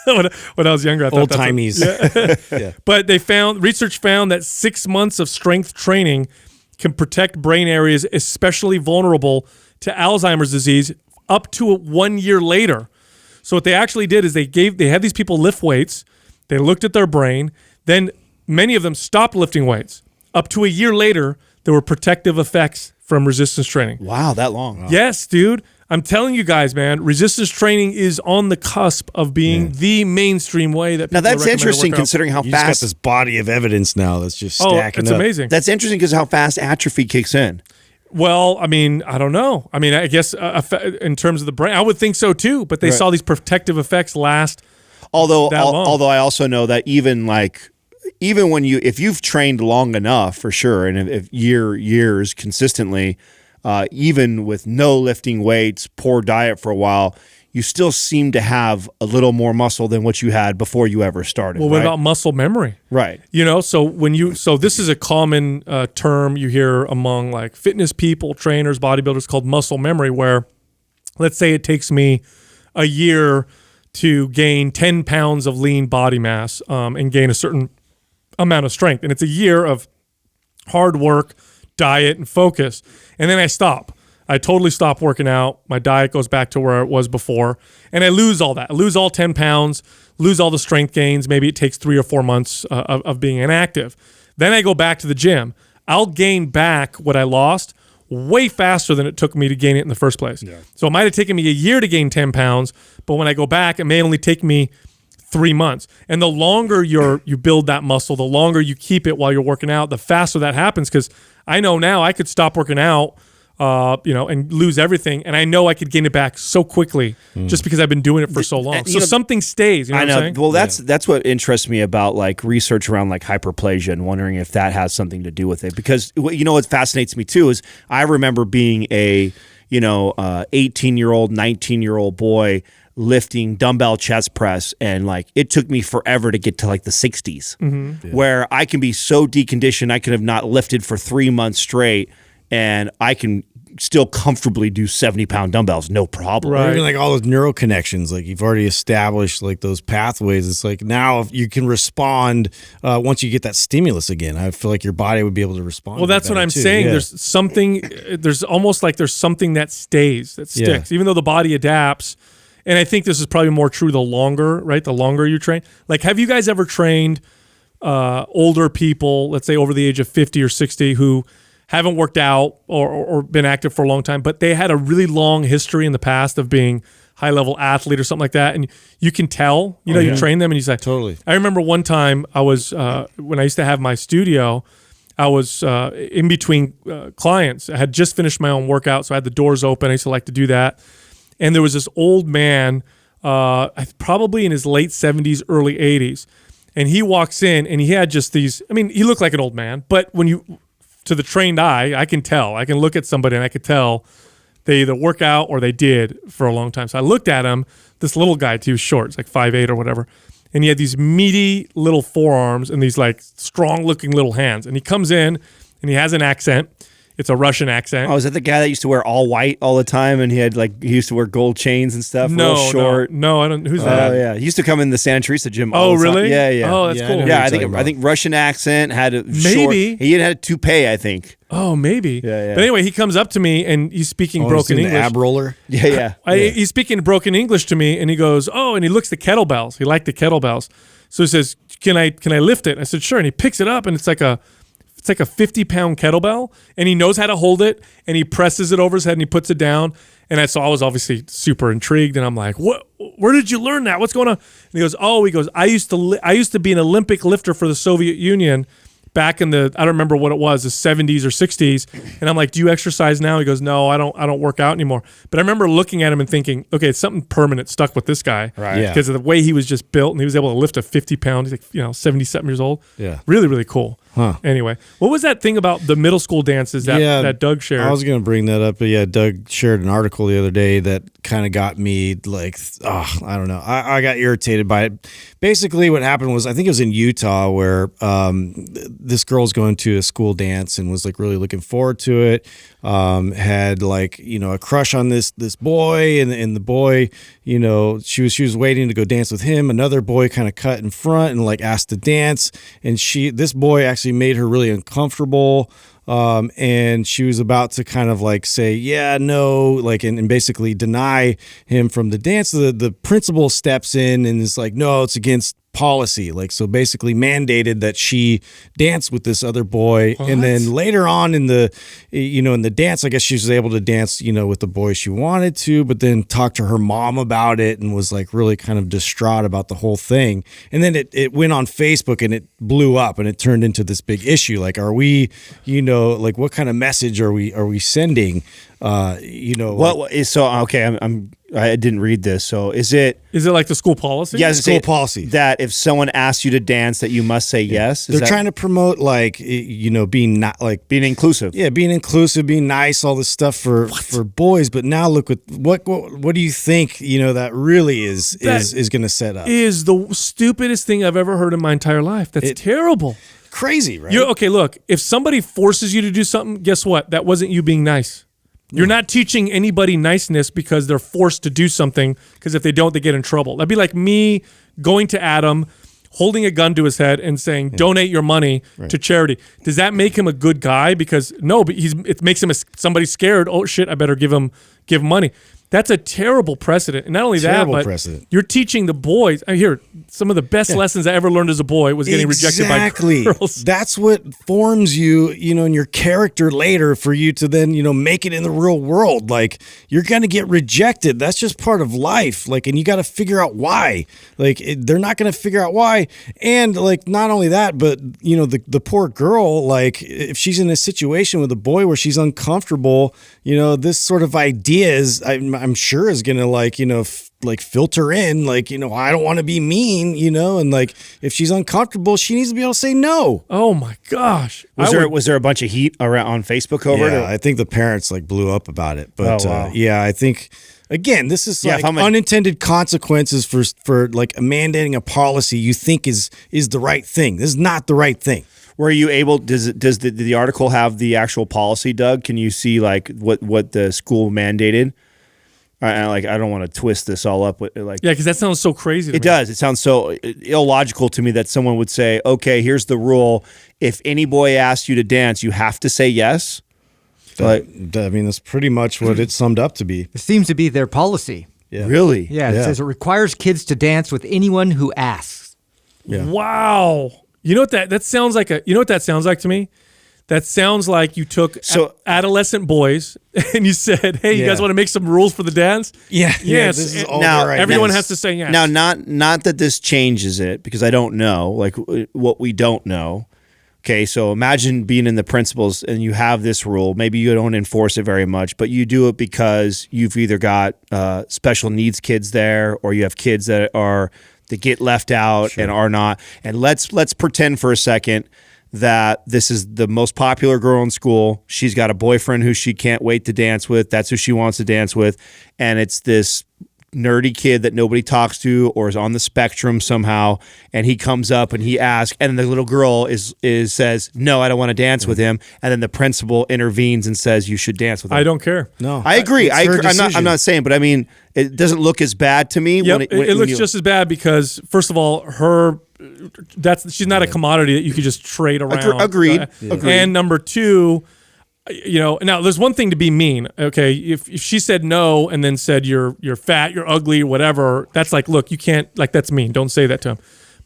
when I was younger. I thought Old timies. But research found that 6 months of strength training can protect brain areas especially vulnerable to Alzheimer's disease up to 1 year later. So what they actually did is they had these people lift weights. They looked at their brain. Then many of them stopped lifting weights. Up to a year later, there were protective effects from resistance training. Wow, that long. Wow. Yes, dude. I'm telling you guys, man, resistance training is on the cusp of being the mainstream way that people Now that's recommend to interesting work out. considering how You just got fast this body of evidence now that's just stacking it's up. amazing. That's interesting because how fast atrophy kicks in. Well, I mean, I don't know. I mean, I guess in terms of the brain, I would think so too. But they saw these protective effects last. Although long. I also know that even when if you've trained long enough for sure, and if years consistently, even with no lifting weights, poor diet for a while, you still seem to have a little more muscle than what you had before you ever started. Well, what about muscle memory? Right. So this is a common term you hear among like fitness people, trainers, bodybuilders called muscle memory, where let's say it takes me a year to gain 10 pounds of lean body mass and gain a certain amount of strength. And it's a year of hard work, diet, and focus. And then I stop. I totally stop working out. My diet goes back to where it was before. And I lose all that. I lose all 10 pounds, lose all the strength gains. Maybe it takes 3 or 4 months of being inactive. Then I go back to the gym. I'll gain back what I lost way faster than it took me to gain it in the first place. Yeah. So it might have taken me a year to gain 10 pounds, but when I go back, it may only take me 3 months. And the longer you build that muscle, the longer you keep it while you're working out, the faster that happens. Because I know now I could stop working out, and lose everything, and I know I could gain it back so quickly just because I've been doing it for so long. So something stays. You know what I'm saying? Well, that's what interests me about like research around like hyperplasia and wondering if that has something to do with it. Because what fascinates me too is I remember being a 18-year-old, 19-year-old boy lifting dumbbell chest press, and like it took me forever to get to like the 60s, where I can be so deconditioned I could have not lifted for 3 months straight, and I can still comfortably do 70-pound dumbbells, no problem. Right. Even like all those neural connections, like you've already established like those pathways. It's like now you can respond once you get that stimulus again. I feel like your body would be able to respond. Well, that's what I'm saying. Yeah. There's almost like there's something that stays, that sticks, even though the body adapts. And I think this is probably more true the longer you train. Like, have you guys ever trained older people, let's say over the age of 50 or 60, who haven't worked out or been active for a long time, but they had a really long history in the past of being high-level athlete or something like that, and you can tell, you train them, and you say, totally. I remember one time I was, when I used to have my studio, I was in between clients. I had just finished my own workout, so I had the doors open. I used to like to do that. And there was this old man, probably in his late 70s, early 80s, and he walks in, and he had just these, he looked like an old man, but to the trained eye, I can tell. I can look at somebody and I could tell they either work out or they did for a long time. So I looked at him, this little guy, he was short, it's like 5'8" or whatever. And he had these meaty little forearms and these like strong looking little hands. And he comes in and he has an accent. It's a Russian accent. Oh, is that the guy that used to wear all white all the time, and he used to wear gold chains and stuff? No, real short. No, I don't. Who's that? Oh yeah, he used to come in the Santa Teresa gym. Oh all the time. really? Yeah. Oh, that's cool. Yeah, I think Russian accent, had a short, he even had a toupee, I think. Oh, maybe. Yeah. But anyway, he comes up to me and he's speaking broken English. The ab roller. Yeah. He's speaking broken English to me, and he goes, "Oh," and he looks at the kettlebells. He liked the kettlebells, so he says, "Can I lift it?" I said, "Sure." And he picks it up, and it's like a 50-pound kettlebell, and he knows how to hold it, and he presses it over his head, and he puts it down. And I was obviously super intrigued, and I'm like, "What? Where did you learn that? What's going on?" And he goes, I used to be an Olympic lifter for the Soviet Union back in I don't remember what it was, the 70s or 60s. And I'm like, "Do you exercise now?" He goes, "No, I don't work out anymore." But I remember looking at him and thinking, okay, it's something permanent stuck with this guy. Right. Yeah. Because of the way he was just built, and he was able to lift a 50-pound, he's like, 70-something years old. Yeah. Really, really cool. Huh. Anyway, what was that thing about the middle school dances that Doug shared? I was going to bring that up, but yeah, Doug shared an article the other day that kind of got me like, I don't know. I got irritated by it. Basically, what happened was, I think it was in Utah, where this girl's going to a school dance and was like really looking forward to it. Had like, a crush on this boy, and the boy, she was waiting to go dance with him. Another boy kind of cut in front and like asked to dance, and this boy actually made her really uncomfortable. And she was about to kind of like say, yeah, no, like, and basically deny him from the dance. The principal steps in and is like, no, it's against policy. Like, so basically mandated that she dance with this other boy. What? And then later on in the dance, I guess she was able to dance, with the boy she wanted to, but then talked to her mom about it and was like really kind of distraught about the whole thing. And then it went on Facebook and it blew up and it turned into this big issue. Like, are we, like what kind of message are we sending? I didn't read this. So is it like the school policy? Yeah, school policy that if someone asks you to dance, that you must say yes. They're trying to promote like being not like being inclusive. Yeah, being inclusive, being nice, all this stuff for boys. But now look what do you think? That really is going to set up is the stupidest thing I've ever heard in my entire life. That's terrible. Crazy, right? Okay, look, if somebody forces you to do something, guess what? That wasn't you being nice. You're not teaching anybody niceness because they're forced to do something, because if they don't, they get in trouble. That'd be like me going to Adam, holding a gun to his head and saying, donate your money to charity. Does that make him a good guy? Because no, but it makes him somebody scared. Oh shit, I better give money. That's a terrible precedent. And not only that, but you're teaching the boys. I hear some of the best lessons I ever learned as a boy was getting rejected by girls. That's what forms you, in your character later for you to then, make it in the real world. Like, you're going to get rejected. That's just part of life. Like, and you got to figure out why. Like, they're not going to figure out why. And like, not only that, but the poor girl, like if she's in a situation with a boy where she's uncomfortable, this sort of ideas, I'm sure is going to like filter in, like, I don't want to be mean, and like if she's uncomfortable, she needs to be able to say no. Oh my gosh. Was there a bunch of heat around on Facebook over it? Yeah, I think the parents like blew up about it. But I think again, this is like unintended consequences for like mandating a policy you think is the right thing. This is not the right thing. Were you able? Did the article have the actual policy, Doug? Can you see like what the school mandated? I don't want to twist this all up with because that sounds so crazy. It does. It sounds so illogical to me that someone would say, "Okay, here's the rule: if any boy asks you to dance, you have to say yes." That's pretty much what it summed up to be. It seems to be their policy. Yeah. Really? Yeah. It says it requires kids to dance with anyone who asks. Yeah. Wow. You know what that sounds like? You know what that sounds like to me? That sounds like you took adolescent boys and you said, "Hey, you guys want to make some rules for the dance?" Yeah. Yes. This is all now everyone has to say yes. Now, not that this changes it, because I don't know, like what we don't know. Okay, so imagine being in the principals and you have this rule. Maybe you don't enforce it very much, but you do it because you've either got special needs kids there, or you have kids that get left out and are not. And let's pretend for a second that this is the most popular girl in school. She's got a boyfriend who she can't wait to dance with. That's who she wants to dance with. And it's this nerdy kid that nobody talks to or is on the spectrum somehow. And he comes up and he asks, and the little girl says, "No, I don't want to dance with him." And then the principal intervenes and says, "You should dance with him." I don't care. No, I agree. I'm not saying, but I mean, it doesn't look as bad to me. Yep, it looks just as bad because, first of all, she's not a commodity that you could just trade around. Agreed. And number two, now there's one thing to be mean. Okay, if she said no and then said you're fat, you're ugly, whatever, that's like, look, you can't, like, that's mean. Don't say that to him.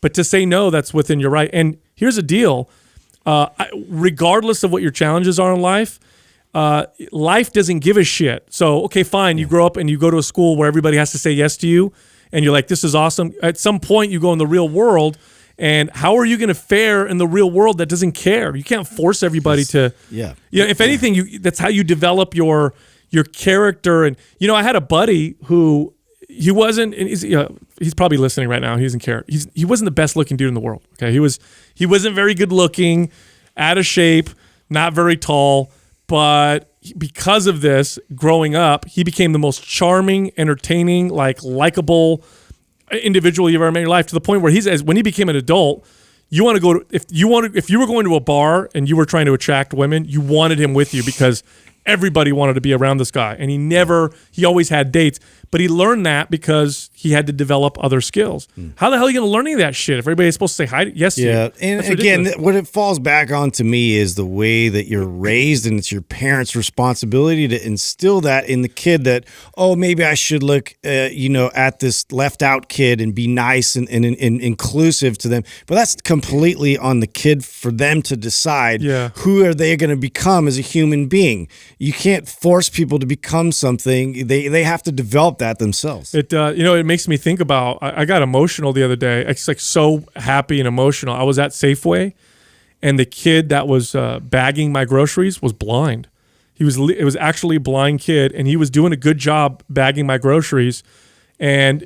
But to say no, that's within your right. And here's the deal: regardless of what your challenges are in life, life doesn't give a shit. So okay, fine, you grow up and you go to a school where everybody has to say yes to you. And you're like, this is awesome. At some point, you go in the real world, and how are you going to fare in the real world that doesn't care? You can't force everybody to. Yeah. If anything, that's how you develop your character. And I had a buddy who he wasn't. And he's probably listening right now. He doesn't care. He wasn't the best looking dude in the world. Okay, he wasn't very good looking, out of shape, not very tall, but because of this, growing up, he became the most charming, entertaining, likable individual you've ever met in your life, to the point where when he became an adult, You want to go to if you were going to a bar and you were trying to attract women, you wanted him with you because everybody wanted to be around this guy, and he always had dates, but he learned that because he had to develop other skills. How the hell are you going to learn any of that shit if everybody's supposed to say hi? Yes, to you? And That's again, ridiculous. what it falls back on to me is the way that you're raised, and it's your parents' responsibility to instill that in the kid that, oh, maybe I should look, at this left out kid and be nice and inclusive to them. But that's completely on the kid for them to decide who are they going to become as a human being. You can't force people to become something. They have to develop that themselves. It it makes me think about. I got emotional the other day. It's like so happy and emotional. I was at Safeway, and the kid that was bagging my groceries was blind. It was actually a blind kid, and he was doing a good job bagging my groceries. And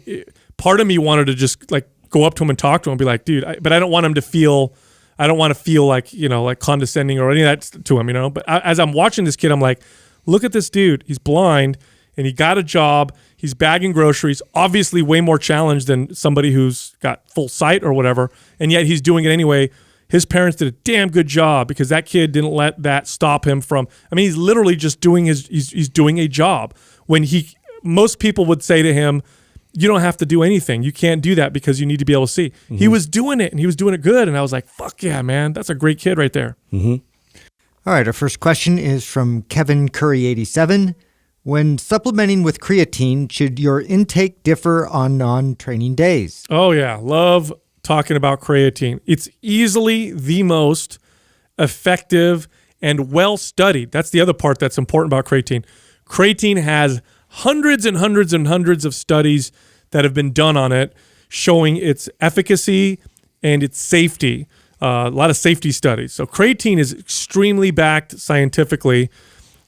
part of me wanted to just like go up to him and talk to him and be like, dude, but I don't want him to feel. I don't want to feel like, like condescending or any of that to him, But as I'm watching this kid, I'm like, look at this dude. He's blind and he got a job. He's bagging groceries, obviously way more challenged than somebody who's got full sight or whatever. And yet he's doing it anyway. His parents did a damn good job because that kid didn't let that stop him from, he's literally just doing he's doing a job when most people would say to him, you don't have to do anything. You can't do that because you need to be able to see. Mm-hmm. He was doing it, and he was doing it good. And I was like, fuck yeah, man. That's a great kid right there. Mm-hmm. All right, our first question is from Kevin Curry 87. When supplementing with creatine, should your intake differ on non-training days? Oh, yeah. Love talking about creatine. It's easily the most effective and well-studied. That's the other part that's important about creatine. Creatine has hundreds and hundreds and hundreds of studies that have been done on it showing its efficacy and its safety. A lot of safety studies. So creatine is extremely backed scientifically,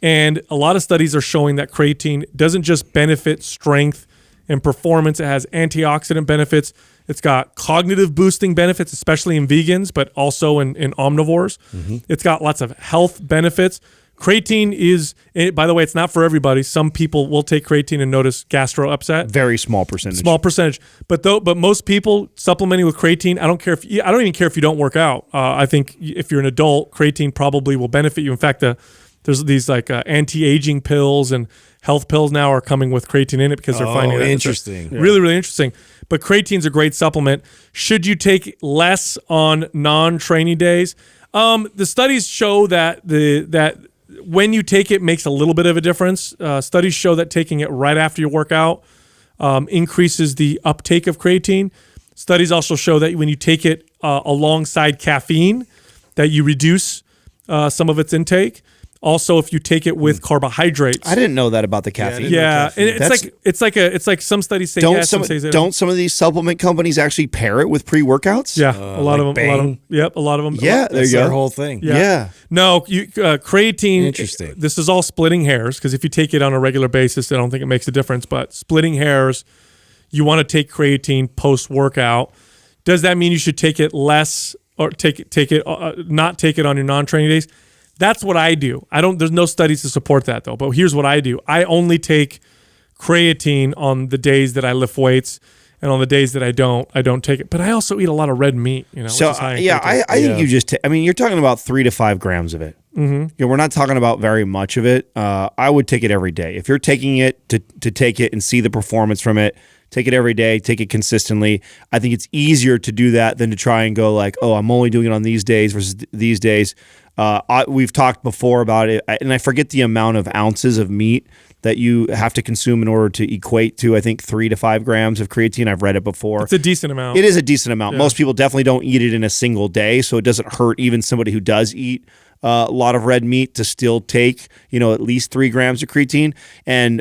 and a lot of studies are showing that creatine doesn't just benefit strength and performance. It has antioxidant benefits. It's got cognitive boosting benefits, especially in vegans, but also in omnivores. Mm-hmm. It's got lots of health benefits. Creatine is, by the way, it's not for everybody. Some people will take creatine and notice gastro upset. Very small percentage. Small percentage. But most people supplementing with creatine, I don't even care if you don't work out. I think if you're an adult, creatine probably will benefit you. In fact, there's these like anti-aging pills and health pills now are coming with creatine in it because they're finding it interesting. Really, really interesting. But creatine's a great supplement. Should you take less on non-training days? The studies show that when you take it makes a little bit of a difference. Studies show that taking it right after your workout increases the uptake of creatine. Studies also show that when you take it alongside caffeine, that you reduce some of its intake. Also, if you take it with carbohydrates, I didn't know that about the caffeine. Yeah, and it's like some studies say yes, some say don't some of these supplement companies actually pair it with pre-workouts? Yeah, a lot of them. Yep, a lot of them. Yeah, there you go. Their whole thing. Yeah. No, creatine. Interesting. This is all splitting hairs because if you take it on a regular basis, I don't think it makes a difference. But splitting hairs, you want to take creatine post-workout. Does that mean you should take it less or not take it on your non-training days? That's what I do. There's no studies to support that though. But here's what I do. I only take creatine on the days that I lift weights, and on the days that I don't take it. But I also eat a lot of red meat. So I think you just. You're talking about 3 to 5 grams of it. Mm-hmm. We're not talking about very much of it. I would take it every day. If you're taking it to take it and see the performance from it, take it every day, take it consistently. I think it's easier to do that than to try and go like, oh, I'm only doing it on these days versus these days. We've talked before about it, and I forget the amount of ounces of meat that you have to consume in order to equate to, I think, 3 to 5 grams of creatine. I've read it before. It's a decent amount. It is a decent amount. Yeah. Most people definitely don't eat it in a single day, so it doesn't hurt even somebody who does eat a lot of red meat to still take, at least 3 grams of creatine. And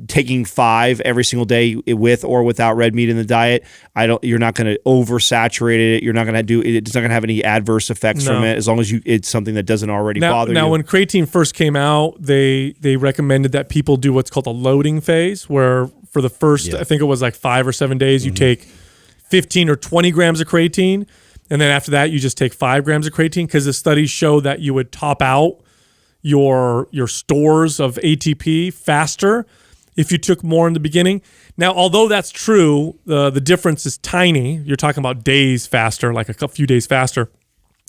taking 5 every single day with or without red meat in the diet, you're not going to oversaturate it. You're not going to do it. It's not going to have any adverse effects from it as long as it's something that doesn't already bother you. Now, when creatine first came out, they recommended that people do what's called a loading phase, where for the first, I think it was like 5 or 7 days, you take 15 or 20 grams of creatine. And then after that, you just take 5 grams of creatine because the studies show that you would top out your stores of ATP faster if you took more in the beginning. Now, although that's true, the difference is tiny. You're talking about days faster, like a few days faster.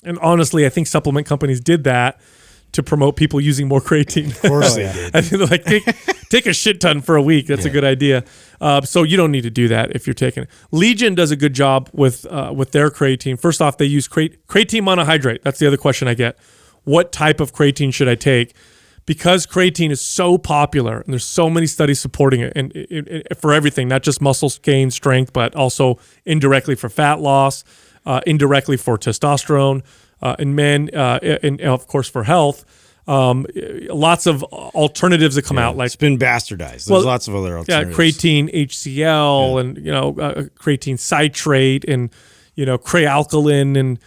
And honestly, I think supplement companies did that to promote people using more creatine. Of course they did. I think they're like, take a shit ton for a week. That's a good idea. So you don't need to do that if you're taking it. Legion does a good job with their creatine. First off, they use creatine monohydrate. That's the other question I get. What type of creatine should I take? Because creatine is so popular and there's so many studies supporting it, and for everything, not just muscle gain, strength, but also indirectly for fat loss, indirectly for testosterone in men, and of course for health. Lots of alternatives that come out, like it's been bastardized. There's lots of other alternatives. Creatine HCl and creatine citrate and crealkaline. And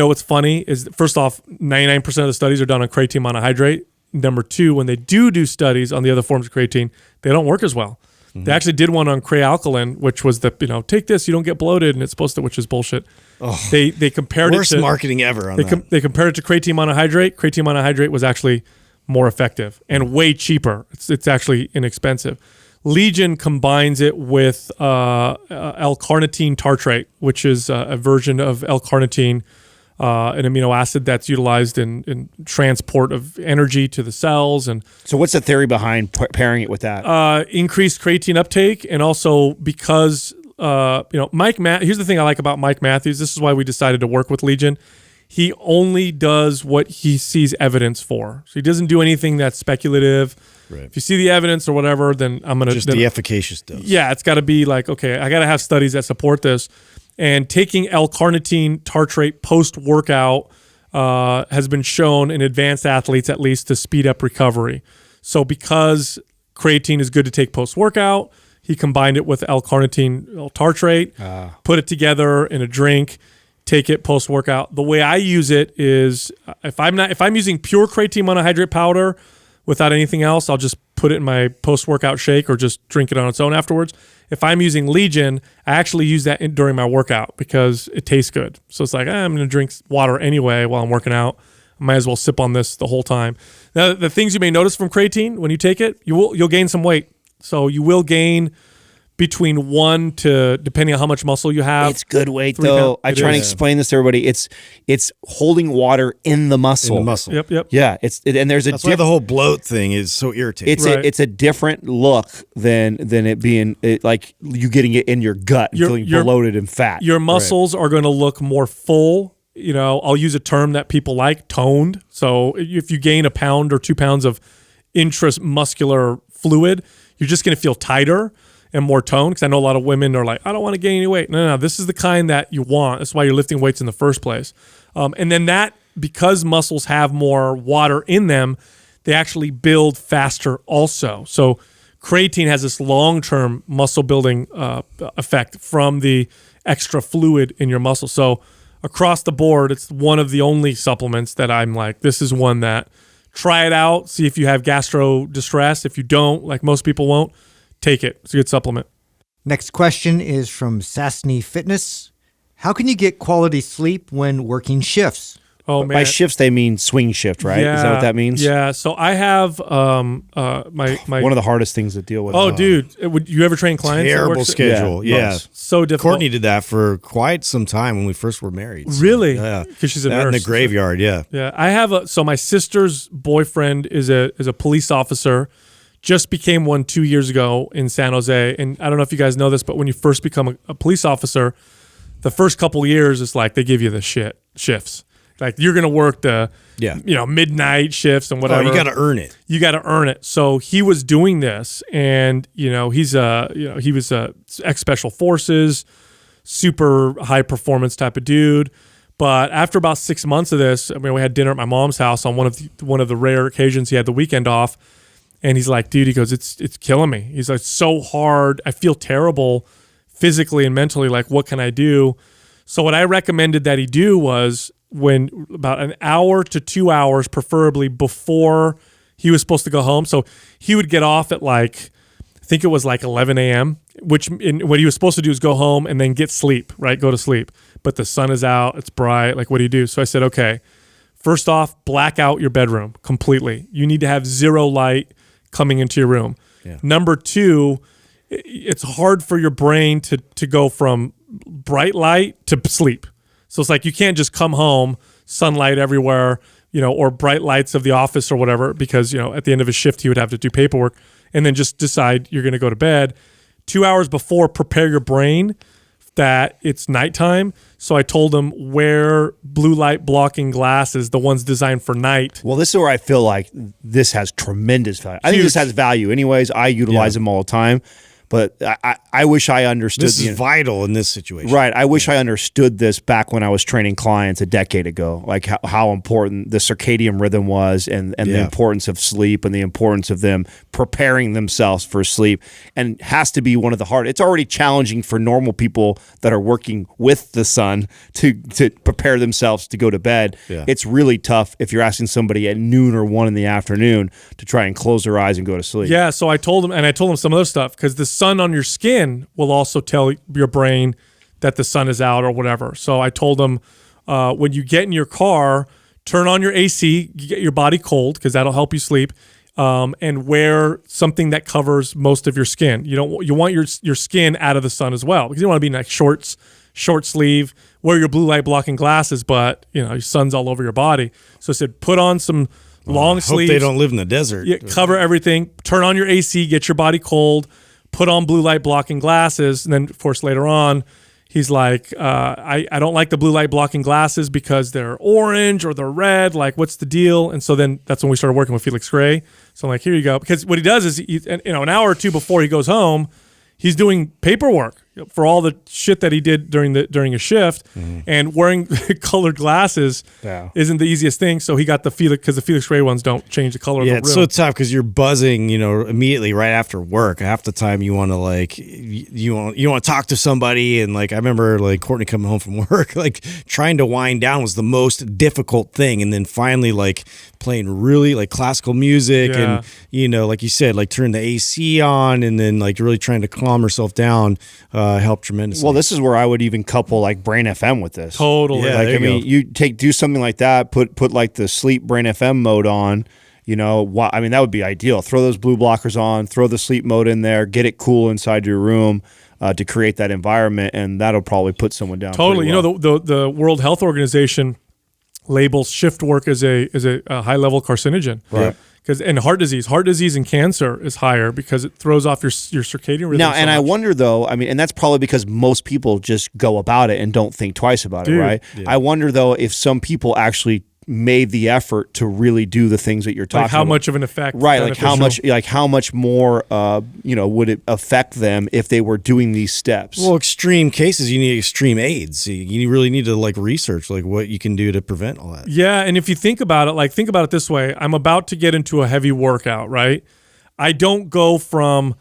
what's funny is, first off, 99% of the studies are done on creatine monohydrate. Number two, when they do studies on the other forms of creatine, they don't work as well. Mm-hmm. They actually did one on crealkaline, which was take this, you don't get bloated, and it's supposed to, which is bullshit. Oh, they compared worst it to marketing ever on that. They compared it to creatine monohydrate. Creatine monohydrate was actually more effective and way cheaper. It's actually inexpensive. Legion combines it with L-carnitine tartrate, which is a version of L-carnitine, an amino acid that's utilized in transport of energy to the cells. And so what's the theory behind pairing it with that? Increased creatine uptake, and also because here's the thing I like about Mike Matthews. This is why we decided to work with Legion. He only does what he sees evidence for. So he doesn't do anything that's speculative. Right. If you see the evidence or whatever, then I'm going to... Just the efficacious dose. Yeah, it's got to be like, okay, I got to have studies that support this. And taking L-carnitine tartrate post-workout has been shown in advanced athletes, at least, to speed up recovery. So because creatine is good to take post-workout, he combined it with L-carnitine tartrate, put it together in a drink, take it post-workout. The way I use it is, if I'm using pure creatine monohydrate powder without anything else, I'll just put it in my post-workout shake or just drink it on its own afterwards. If I'm using Legion, I actually use that during my workout because it tastes good. So it's like, I'm going to drink water anyway while I'm working out. I might as well sip on this the whole time. Now, the things you may notice from creatine when you take it, you'll gain some weight. So you will gain between 1 to, depending on how much muscle you have. It's good weight though. I try to explain this to everybody. It's holding water in the muscle. Yep. Yeah. And there's that's why the whole bloat thing is so irritating. It's a different look than it being like you getting it in your gut and feeling bloated and fat. Your muscles are going to look more full. I'll use a term that people like, toned. So if you gain 1 pound or 2 pounds of intramuscular fluid, you're just going to feel tighter and more toned, because I know a lot of women are like, I don't want to gain any weight. No, this is the kind that you want. That's why you're lifting weights in the first place. And then that, because muscles have more water in them, they actually build faster also. So creatine has this long-term muscle building effect from the extra fluid in your muscle. So across the board, it's one of the only supplements that I'm like, this is one that, try it out, see if you have gastro distress. If you don't, like most people won't, take it. It's a good supplement. Next question is from Sassney Fitness. How can you get quality sleep when working shifts? Oh, man. By shifts, they mean swing shift, right? Yeah, is that what that means? Yeah. So I have my one of the hardest things to deal with. Oh, dude. Would you ever train clients? Terrible schedule. Yeah. So difficult. Courtney did that for quite some time when we first were married. So, really? Yeah. Because she's a nurse. In the graveyard, yeah. Yeah. I have so my sister's boyfriend is a police officer. Just became one 2 years ago in San Jose. And I don't know if you guys know this, but when you first become a police officer, the first couple of years, it's like they give you the shifts. Like you're going to work the midnight shifts and whatever. Oh, you got to earn it. You got to earn it. So he was doing this, and he was ex special forces, super high performance type of dude. But after about 6 months of this, I mean, we had dinner at my mom's house on one of the rare occasions he had the weekend off. And he's like, dude, he goes, it's killing me. He's like, it's so hard. I feel terrible physically and mentally. Like, what can I do? So what I recommended that he do was when about an hour to 2 hours, preferably before he was supposed to go home. So he would get off at I think it was 11 a.m., what he was supposed to do is go home and then get sleep, right? Go to sleep. But the sun is out. It's bright. Like, what do you do? So I said, okay, first off, black out your bedroom completely. You need to have zero light coming into your room. Yeah. Number two, it's hard for your brain to go from bright light to sleep. So it's like you can't just come home, sunlight everywhere, or bright lights of the office or whatever, because, at the end of his shift, he would have to do paperwork, and then just decide you're going to go to bed. 2 hours before, prepare your brain that it's nighttime. So I told him wear blue light blocking glasses, the ones designed for night. Well, this is where I feel like this has tremendous value. I think this has value anyways. I utilize them all the time. But I wish I understood. This is vital in this situation. Right. I wish I understood this back when I was training clients a decade ago, like how important the circadian rhythm was and the importance of sleep and the importance of them preparing themselves for sleep. And has to be one of the hard. It's already challenging for normal people that are working with the sun to prepare themselves to go to bed. Yeah. It's really tough if you're asking somebody at noon or 1 in the afternoon to try and close their eyes and go to sleep. Yeah. So I told him some other stuff, because the sun on your skin will also tell your brain that the sun is out or whatever. So I told him when you get in your car, turn on your AC, you get your body cold, because that'll help you sleep, and wear something that covers most of your skin. You want your skin out of the sun as well, because you don't want to be in like shorts, short sleeve, wear your blue light blocking glasses, but your sun's all over your body. So I said, put on some long sleeves. Hope they don't live in the desert. Yeah, cover everything. Turn on your AC, get your body cold. Put on blue light blocking glasses. And then, of course, later on, he's like, I don't like the blue light blocking glasses because they're orange or they're red. Like, what's the deal? And so then that's when we started working with Felix Gray. So I'm like, here you go. Because what he does is, an hour or two before he goes home, he's doing paperwork for all the shit that he did during a shift, and wearing colored glasses isn't the easiest thing. So he got the Felix, because the Felix Gray ones don't change the color of the room. It's so tough because you're buzzing, immediately right after work. Half the time you want to you want to talk to somebody, and I remember Courtney coming home from work, trying to wind down was the most difficult thing, and then finally playing really classical music and like you said, turn the AC on, and then really trying to calm herself down. Helped tremendously. Well, this is where I would even couple Brain FM with this. Totally. Yeah, you do something like that, put the sleep Brain FM mode on, that would be ideal. Throw those blue blockers on, throw the sleep mode in there, get it cool inside your room to create that environment, and that'll probably put someone down. Totally. Well. The World Health Organization labels shift work as a high level carcinogen. Right. And heart disease and cancer is higher because it throws off your circadian rhythm. Now, so and much. I wonder though, and that's probably because most people just go about it and don't think twice about it, right? Yeah. I wonder though if some people actually made the effort to really do the things that you're talking about. How much of an effect? Right, how much more would it affect them if they were doing these steps? Well, extreme cases, you need extreme aids. You really need to research what you can do to prevent all that. Yeah, and if you think about it, think about it this way: I'm about to get into a heavy workout, right? I don't go from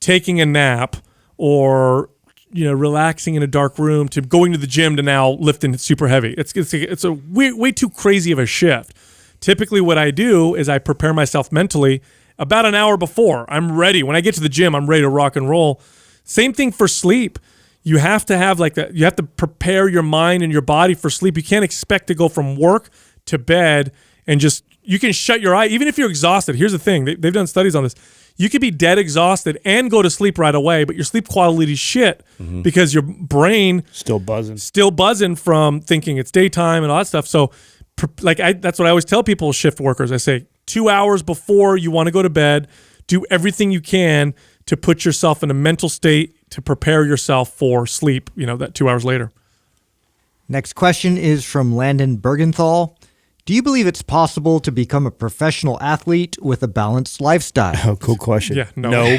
taking a nap or relaxing in a dark room to going to the gym to now lifting super heavy. It's a way too crazy of a shift. Typically what I do is I prepare myself mentally about an hour before. I'm ready. When I get to the gym, I'm ready to rock and roll. Same thing for sleep. You have to have that. You have to prepare your mind and your body for sleep. You can't expect to go from work to bed and you can shut your eye. Even if you're exhausted, here's the thing. They've done studies on this. You could be dead exhausted and go to sleep right away, but your sleep quality is shit because your brain still buzzing from thinking it's daytime and all that stuff. So that's what I always tell people, shift workers. I say 2 hours before you want to go to bed, do everything you can to put yourself in a mental state to prepare yourself for sleep, that 2 hours later. Next question is from Landon Bergenthal. Do you believe it's possible to become a professional athlete with a balanced lifestyle? Oh, cool question. Yeah, no.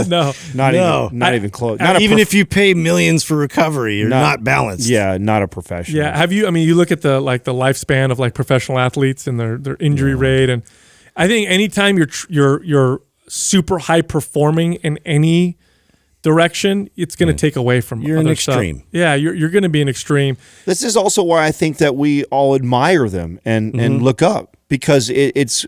No. Not even close. Even if you pay millions for recovery, you're not balanced. Yeah, not a professional. Yeah, have you? You look at the lifespan of professional athletes and their injury rate, and I think anytime you're super high performing in any direction, it's going to take away from you're other an extreme. Stuff. Yeah, you're going to be an extreme. This is also why I think that we all admire them and look up, because it's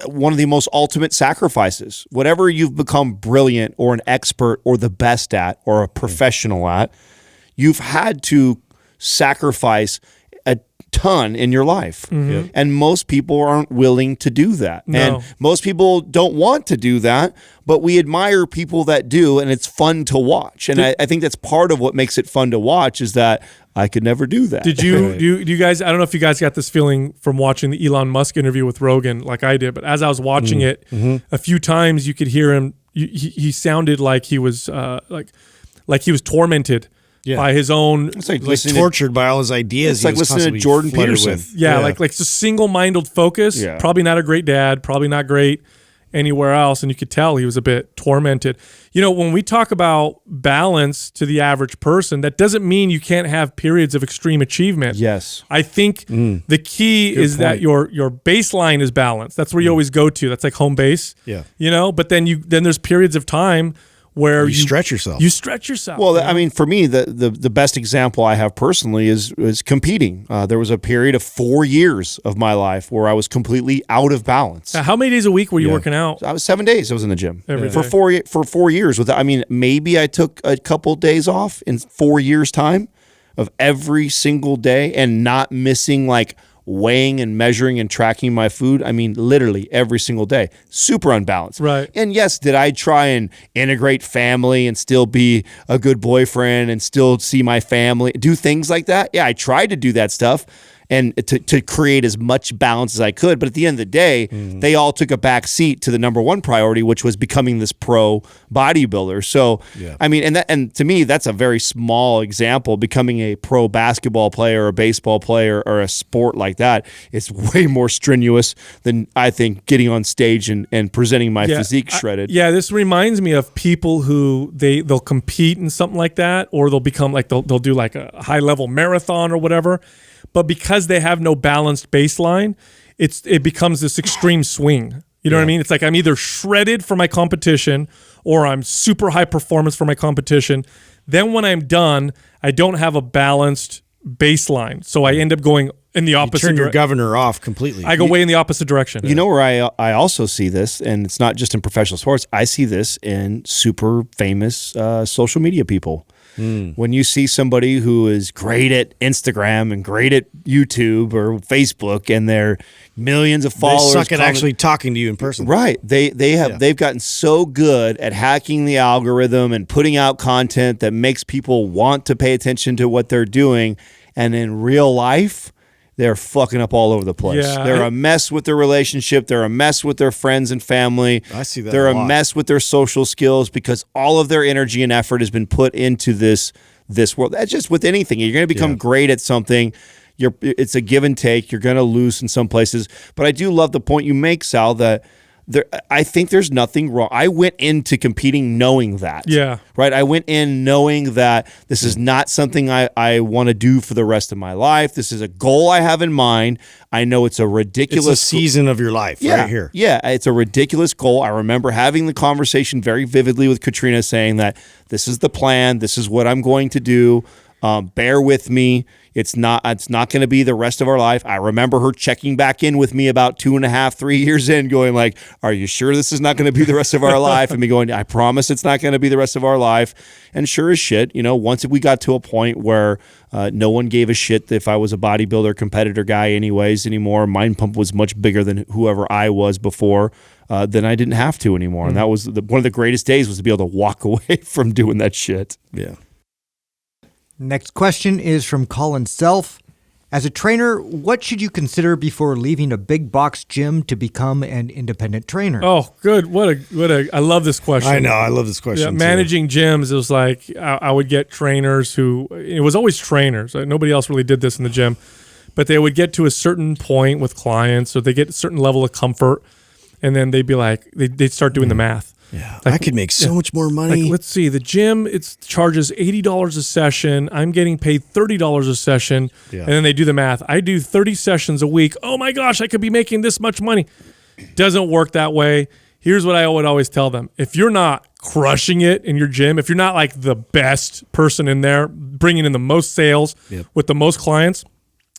one of the most ultimate sacrifices. Whatever you've become brilliant or an expert or the best at or a professional at, you've had to sacrifice a ton in your life. And most people aren't willing to do that. No. And most people don't want to do that, but we admire people that do, and it's fun to watch. And I think that's part of what makes it fun to watch is that I could never do that. Did you, do you guys, I don't know if you guys got this feeling from watching the Elon Musk interview with Rogan like I did, but as I was watching it, a few times you could hear him, he sounded like he was like he was tormented by his own, It's like, Like tortured by all his ideas. It's like listening to Jordan Peterson. like just single-minded focus. Yeah. Probably not a great dad, probably not great anywhere else, and you could tell he was a bit tormented. You know, when we talk about balance to the average person, that doesn't mean you can't have periods of extreme achievement. Yes. I think the key is that your baseline is balanced. That's where you always go to. That's like home base. Yeah. You know, but then there's periods of time where You stretch yourself. You stretch yourself. Well, you know? I mean, for me, the best example I have personally is competing. There was a period of 4 years of my life where I was completely out of balance. How many days a week were you working out? I was 7 days. I was in the gym Every for day. 4 years. I mean, maybe I took a couple days off in 4 years' time of every single day and not missing like weighing and measuring and tracking my food. I mean, literally every single day. Super unbalanced. Right. And yes, did I try and integrate family and still be a good boyfriend and still see my family, do things like that? Yeah, I tried to do that stuff and to create as much balance as I could. But at the end of the day, they all took a back seat to the number one priority, which was becoming this pro bodybuilder. So, I mean, and to me, that's a very small example. Becoming a pro basketball player or a baseball player or a sport like that is way more strenuous than I think getting on stage and presenting my physique shredded. This reminds me of people who they'll compete in something like that, or they'll become like they'll do like a high level marathon or whatever. But because they have no balanced baseline, it becomes this extreme swing. You know what I mean? It's like I'm either shredded for my competition or I'm super high performance for my competition. Then when I'm done, I don't have a balanced baseline. So I end up going in the opposite Turn your governor off completely. I go way in the opposite direction. You know where I also see this, and it's not just in professional sports, I see this in super famous social media people. When you see somebody who is great at Instagram and great at YouTube or Facebook and they're millions of followers. They suck at actually talking to you in person. Right. They've gotten so good at hacking the algorithm and putting out content that makes people want to pay attention to what they're doing. And in real life, they're fucking up all over the place. Yeah, they're a mess with their relationship. They're a mess with their friends and family. I see that They're a a lot. mess with their social skills because all of their energy and effort has been put into this world. That's just with anything. You're going to become great at something. It's a give and take. You're going to lose in some places. But I do love the point you make, Sal, that I think there's nothing wrong. I went into competing knowing that. Yeah. Right? I went in knowing that this is not something I want to do for the rest of my life. This is a goal I have in mind. I know it's a ridiculous It's a season of your life right here. Yeah, it's a ridiculous goal. I remember having the conversation very vividly with Katrina saying that this is the plan. This is what I'm going to do. Bear with me. It's not going to be the rest of our life. I remember her checking back in with me about 2.5, 3 years in, going like, "Are you sure this is not going to be the rest of our life?" And me going, "I promise it's not going to be the rest of our life." And sure as shit, once we got to a point where no one gave a shit if I was a bodybuilder competitor guy anyways anymore. Mind Pump was much bigger than whoever I was before. Then I didn't have to anymore. And that was one of the greatest days was to be able to walk away from doing that shit. Yeah. Next question is from Colin Self. As a trainer, what should you consider before leaving a big box gym to become an independent trainer? Oh, good. I love this question. I know. I love this question. Yeah, too. managing gyms, it was like I would get trainers who, it was always trainers. Nobody else really did this in the gym, but they would get to a certain point with clients or they get a certain level of comfort and then they'd be like, they'd start doing the math. Yeah, Like, I could make so much more money. Like, let's see, the gym, it charges $80 a session. I'm getting paid $30 a session. Yeah. And then they do the math. I do 30 sessions a week. Oh my gosh, I could be making this much money. Doesn't work that way. Here's what I would always tell them. If you're not crushing it in your gym, if you're not like the best person in there, bringing in the most sales with the most clients,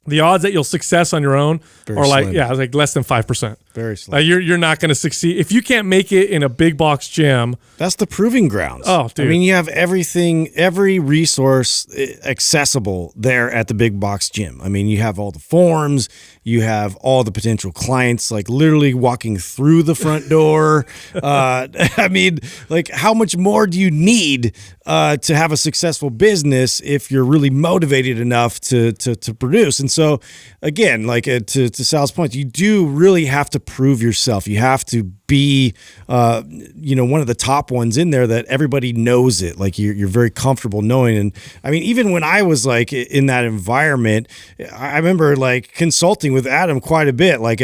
the odds that you'll success on your own are like, slim. like less than 5%. Very slim. Like you're not going to succeed if you can't make it in a big box gym. That's the proving grounds. Oh, dude. I mean, you have everything, every resource accessible there at the big box gym. I mean, you have all the forms, you have all the potential clients, like literally walking through the front door. I mean, like how much more do you need to have a successful business if you're really motivated enough to produce? And so, again, like to Sal's point, you do really have to prove yourself. You have to be, one of the top ones in there that everybody knows it. Like you're very comfortable knowing. And I mean, even when I was like in that environment, I remember like consulting with Adam quite a bit. Like,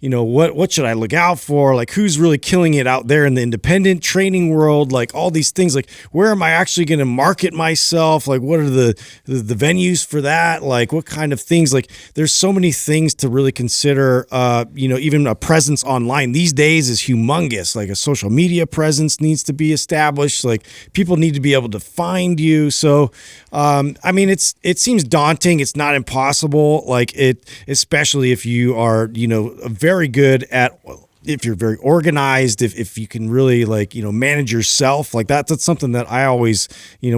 what should I look out for? Like, who's really killing it out there in the independent training world? Like all these things. Like, where am I actually going to market myself? Like, what are the venues for that? Like, what kind of things? Like, there's so many things to really consider. Even a presence online these days is humongous. Like a social media presence needs to be established. Like people need to be able to find you. So, I mean, it seems daunting. It's not impossible. Like especially if you are, very good at, if you're very organized, if you can really manage yourself like that, that's something that I always,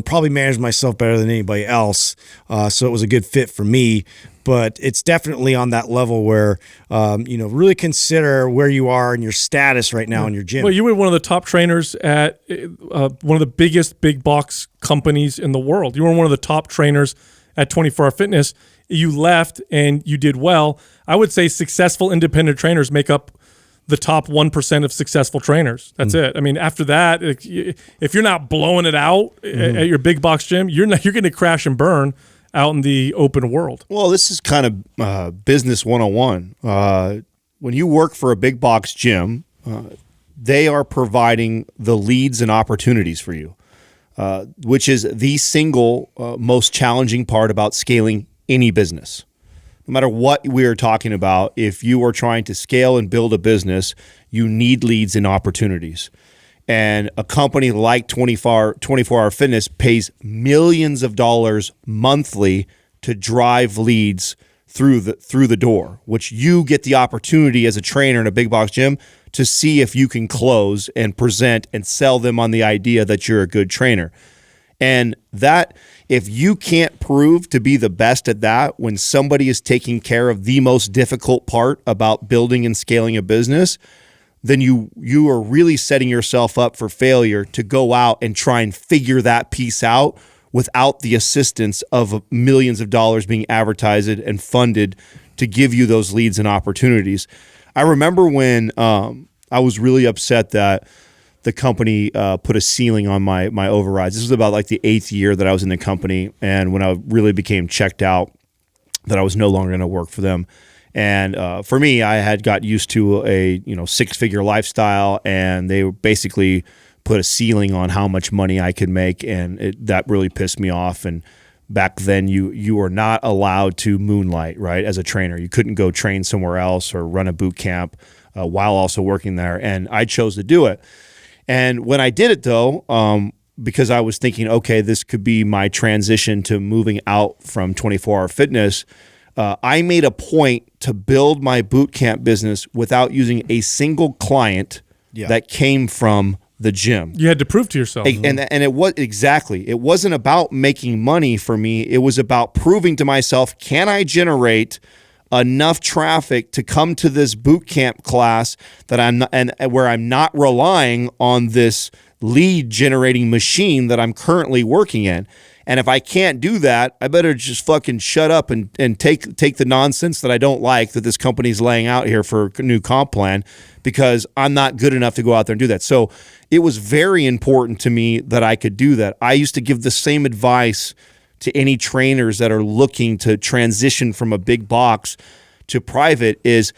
probably manage myself better than anybody else. So it was a good fit for me. But it's definitely on that level where, really consider where you are and your status right now in your gym. Well, you were one of the top trainers at one of the biggest big box companies in the world. You were one of the top trainers at 24 Hour Fitness. You left and you did well. I would say successful independent trainers make up the top 1% of successful trainers. That's it. I mean, after that, if you're not blowing it out at your big box gym, you're going to crash and burn out in the open world. Well, this is kind of business 101. When you work for a big box gym, they are providing the leads and opportunities for you, which is the single most challenging part about scaling any business. No matter what we are talking about, if you are trying to scale and build a business, you need leads and opportunities. And a company like 24 Hour Fitness pays millions of dollars monthly to drive leads through the door, which you get the opportunity as a trainer in a big box gym to see if you can close and present and sell them on the idea that you're a good trainer. And that, if you can't prove to be the best at that when somebody is taking care of the most difficult part about building and scaling a business, then you are really setting yourself up for failure to go out and try and figure that piece out without the assistance of millions of dollars being advertised and funded to give you those leads and opportunities. I remember when I was really upset that the company put a ceiling on my overrides. This was about like the 8th year that I was in the company, and when I really became checked out that I was no longer going to work for them. And for me, I had got used to a 6-figure lifestyle, and they basically put a ceiling on how much money I could make, and that really pissed me off. And back then, you were not allowed to moonlight, right, as a trainer. You couldn't go train somewhere else or run a boot camp while also working there, and I chose to do it. And when I did it, though, because I was thinking, okay, this could be my transition to moving out from 24 Hour Fitness, I made a point to build my boot camp business without using a single client that came from the gym. You had to prove to yourself. And it was exactly. It wasn't about making money for me. It was about proving to myself, can I generate enough traffic to come to this boot camp class that I'm not, and where I'm not relying on this lead generating machine that I'm currently working in. And if I can't do that, I better just fucking shut up and take the nonsense that I don't like that this company's laying out here for a new comp plan, because I'm not good enough to go out there and do that. So it was very important to me that I could do that. I used to give the same advice to any trainers that are looking to transition from a big box to private is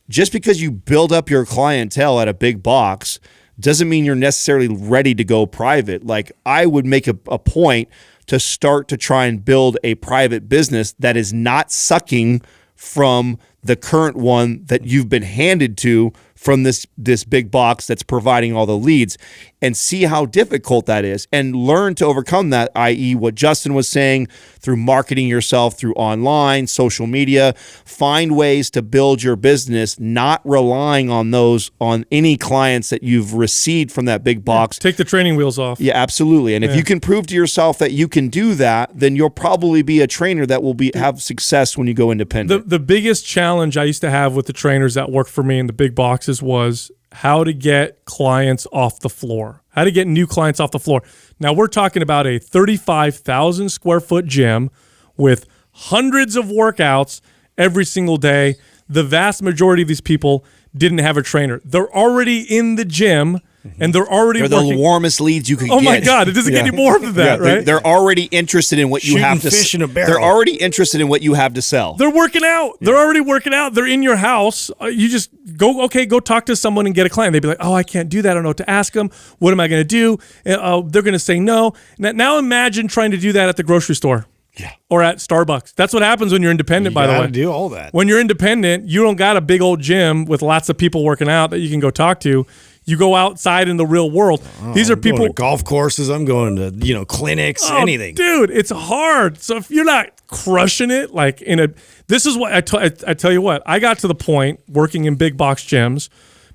just because you build up your clientele at a big box doesn't mean you're necessarily ready to go private. Like, I would make a point to start to try and build a private business that is not sucking from the current one that you've been handed to from this big box that's providing all the leads. and see how difficult that is and learn to overcome that, i.e. what Justin was saying, through marketing yourself through online, social media. Find ways to build your business, not relying on any clients that you've received from that big box. Take the training wheels off. Yeah, absolutely. And if you can prove to yourself that you can do that, then you'll probably be a trainer that will have success when you go independent. The biggest challenge I used to have with the trainers that worked for me in the big boxes was how to get clients off the floor, how to get new clients off the floor. Now, we're talking about a 35,000 square foot gym with hundreds of workouts every single day. The vast majority of these people didn't have a trainer. They're already in the gym and they're already They're the warmest leads you can get. Oh my God, it doesn't get any more than that, right? They're already interested in what you have to fish in a barrel. They're already interested in what you have to sell. They're working out. They're already working out. They're in your house. You just go talk to someone and get a client. They'd be like, oh, I can't do that. I don't know what to ask them. What am I going to do? They're going to say no. Now imagine trying to do that at the grocery store. Yeah. Or at Starbucks. That's what happens when you're independent, by the way. You do all that. When you're independent, you don't got a big old gym with lots of people working out that you can go talk to. You go outside in the real world. These are I'm going people. to golf courses. I'm going to, clinics, anything. Dude, it's hard. So if you're not crushing it, this is what I tell you what, I got to the point working in big box gyms,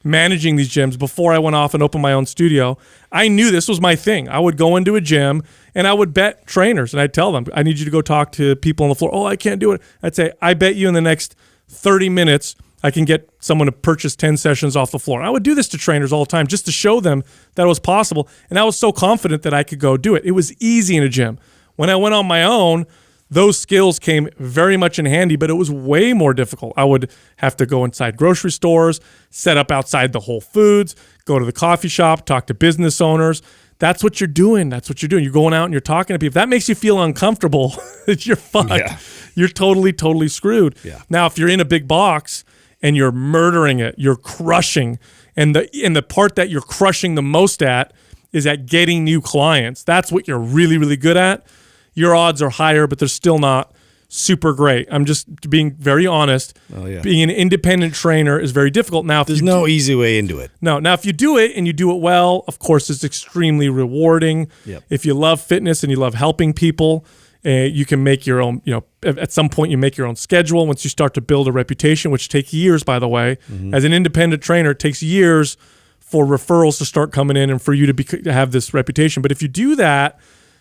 managing these gyms before I went off and opened my own studio. I knew this was my thing. I would go into a gym and I would bet trainers and I'd tell them, I need you to go talk to people on the floor. Oh, I can't do it. I'd say, I bet you in the next 30 minutes, I can get someone to purchase 10 sessions off the floor. And I would do this to trainers all the time just to show them that it was possible. And I was so confident that I could go do it. It was easy in a gym. When I went on my own, those skills came very much in handy, but it was way more difficult. I would have to go inside grocery stores, set up outside the Whole Foods, go to the coffee shop, talk to business owners. That's what you're doing. You're going out and you're talking to people. If that makes you feel uncomfortable, you're fucked. Yeah. You're totally screwed. Yeah. Now, if you're in a big box and you're murdering it, you're crushing, and the part that you're crushing the most at is at getting new clients. That's what you're really good at. Your odds are higher, but they're still not super great. I'm just being very honest. Oh, yeah. Being an independent trainer is very difficult. Now, there's no easy way into it. No. Now, if you do it and you do it well, of course, it's extremely rewarding. Yep. If you love fitness and you love helping people, you can make your own, at some point you make your own schedule once you start to build a reputation, which takes years, by the way. Mm-hmm. As an independent trainer, it takes years for referrals to start coming in and for you to have this reputation. But if you do that,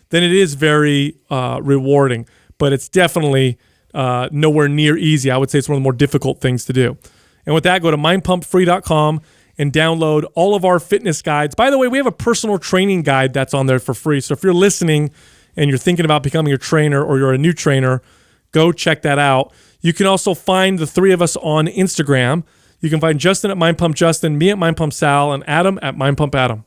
then it is very rewarding. But it's definitely nowhere near easy. I would say it's one of the more difficult things to do. And with that, go to mindpumpfree.com and download all of our fitness guides. By the way, we have a personal training guide that's on there for free. So if you're listening and you're thinking about becoming a trainer or you're a new trainer, go check that out. You can also find the three of us on Instagram. You can find Justin at Mind Pump Justin, me at Mind Pump Sal, and Adam at Mind Pump Adam.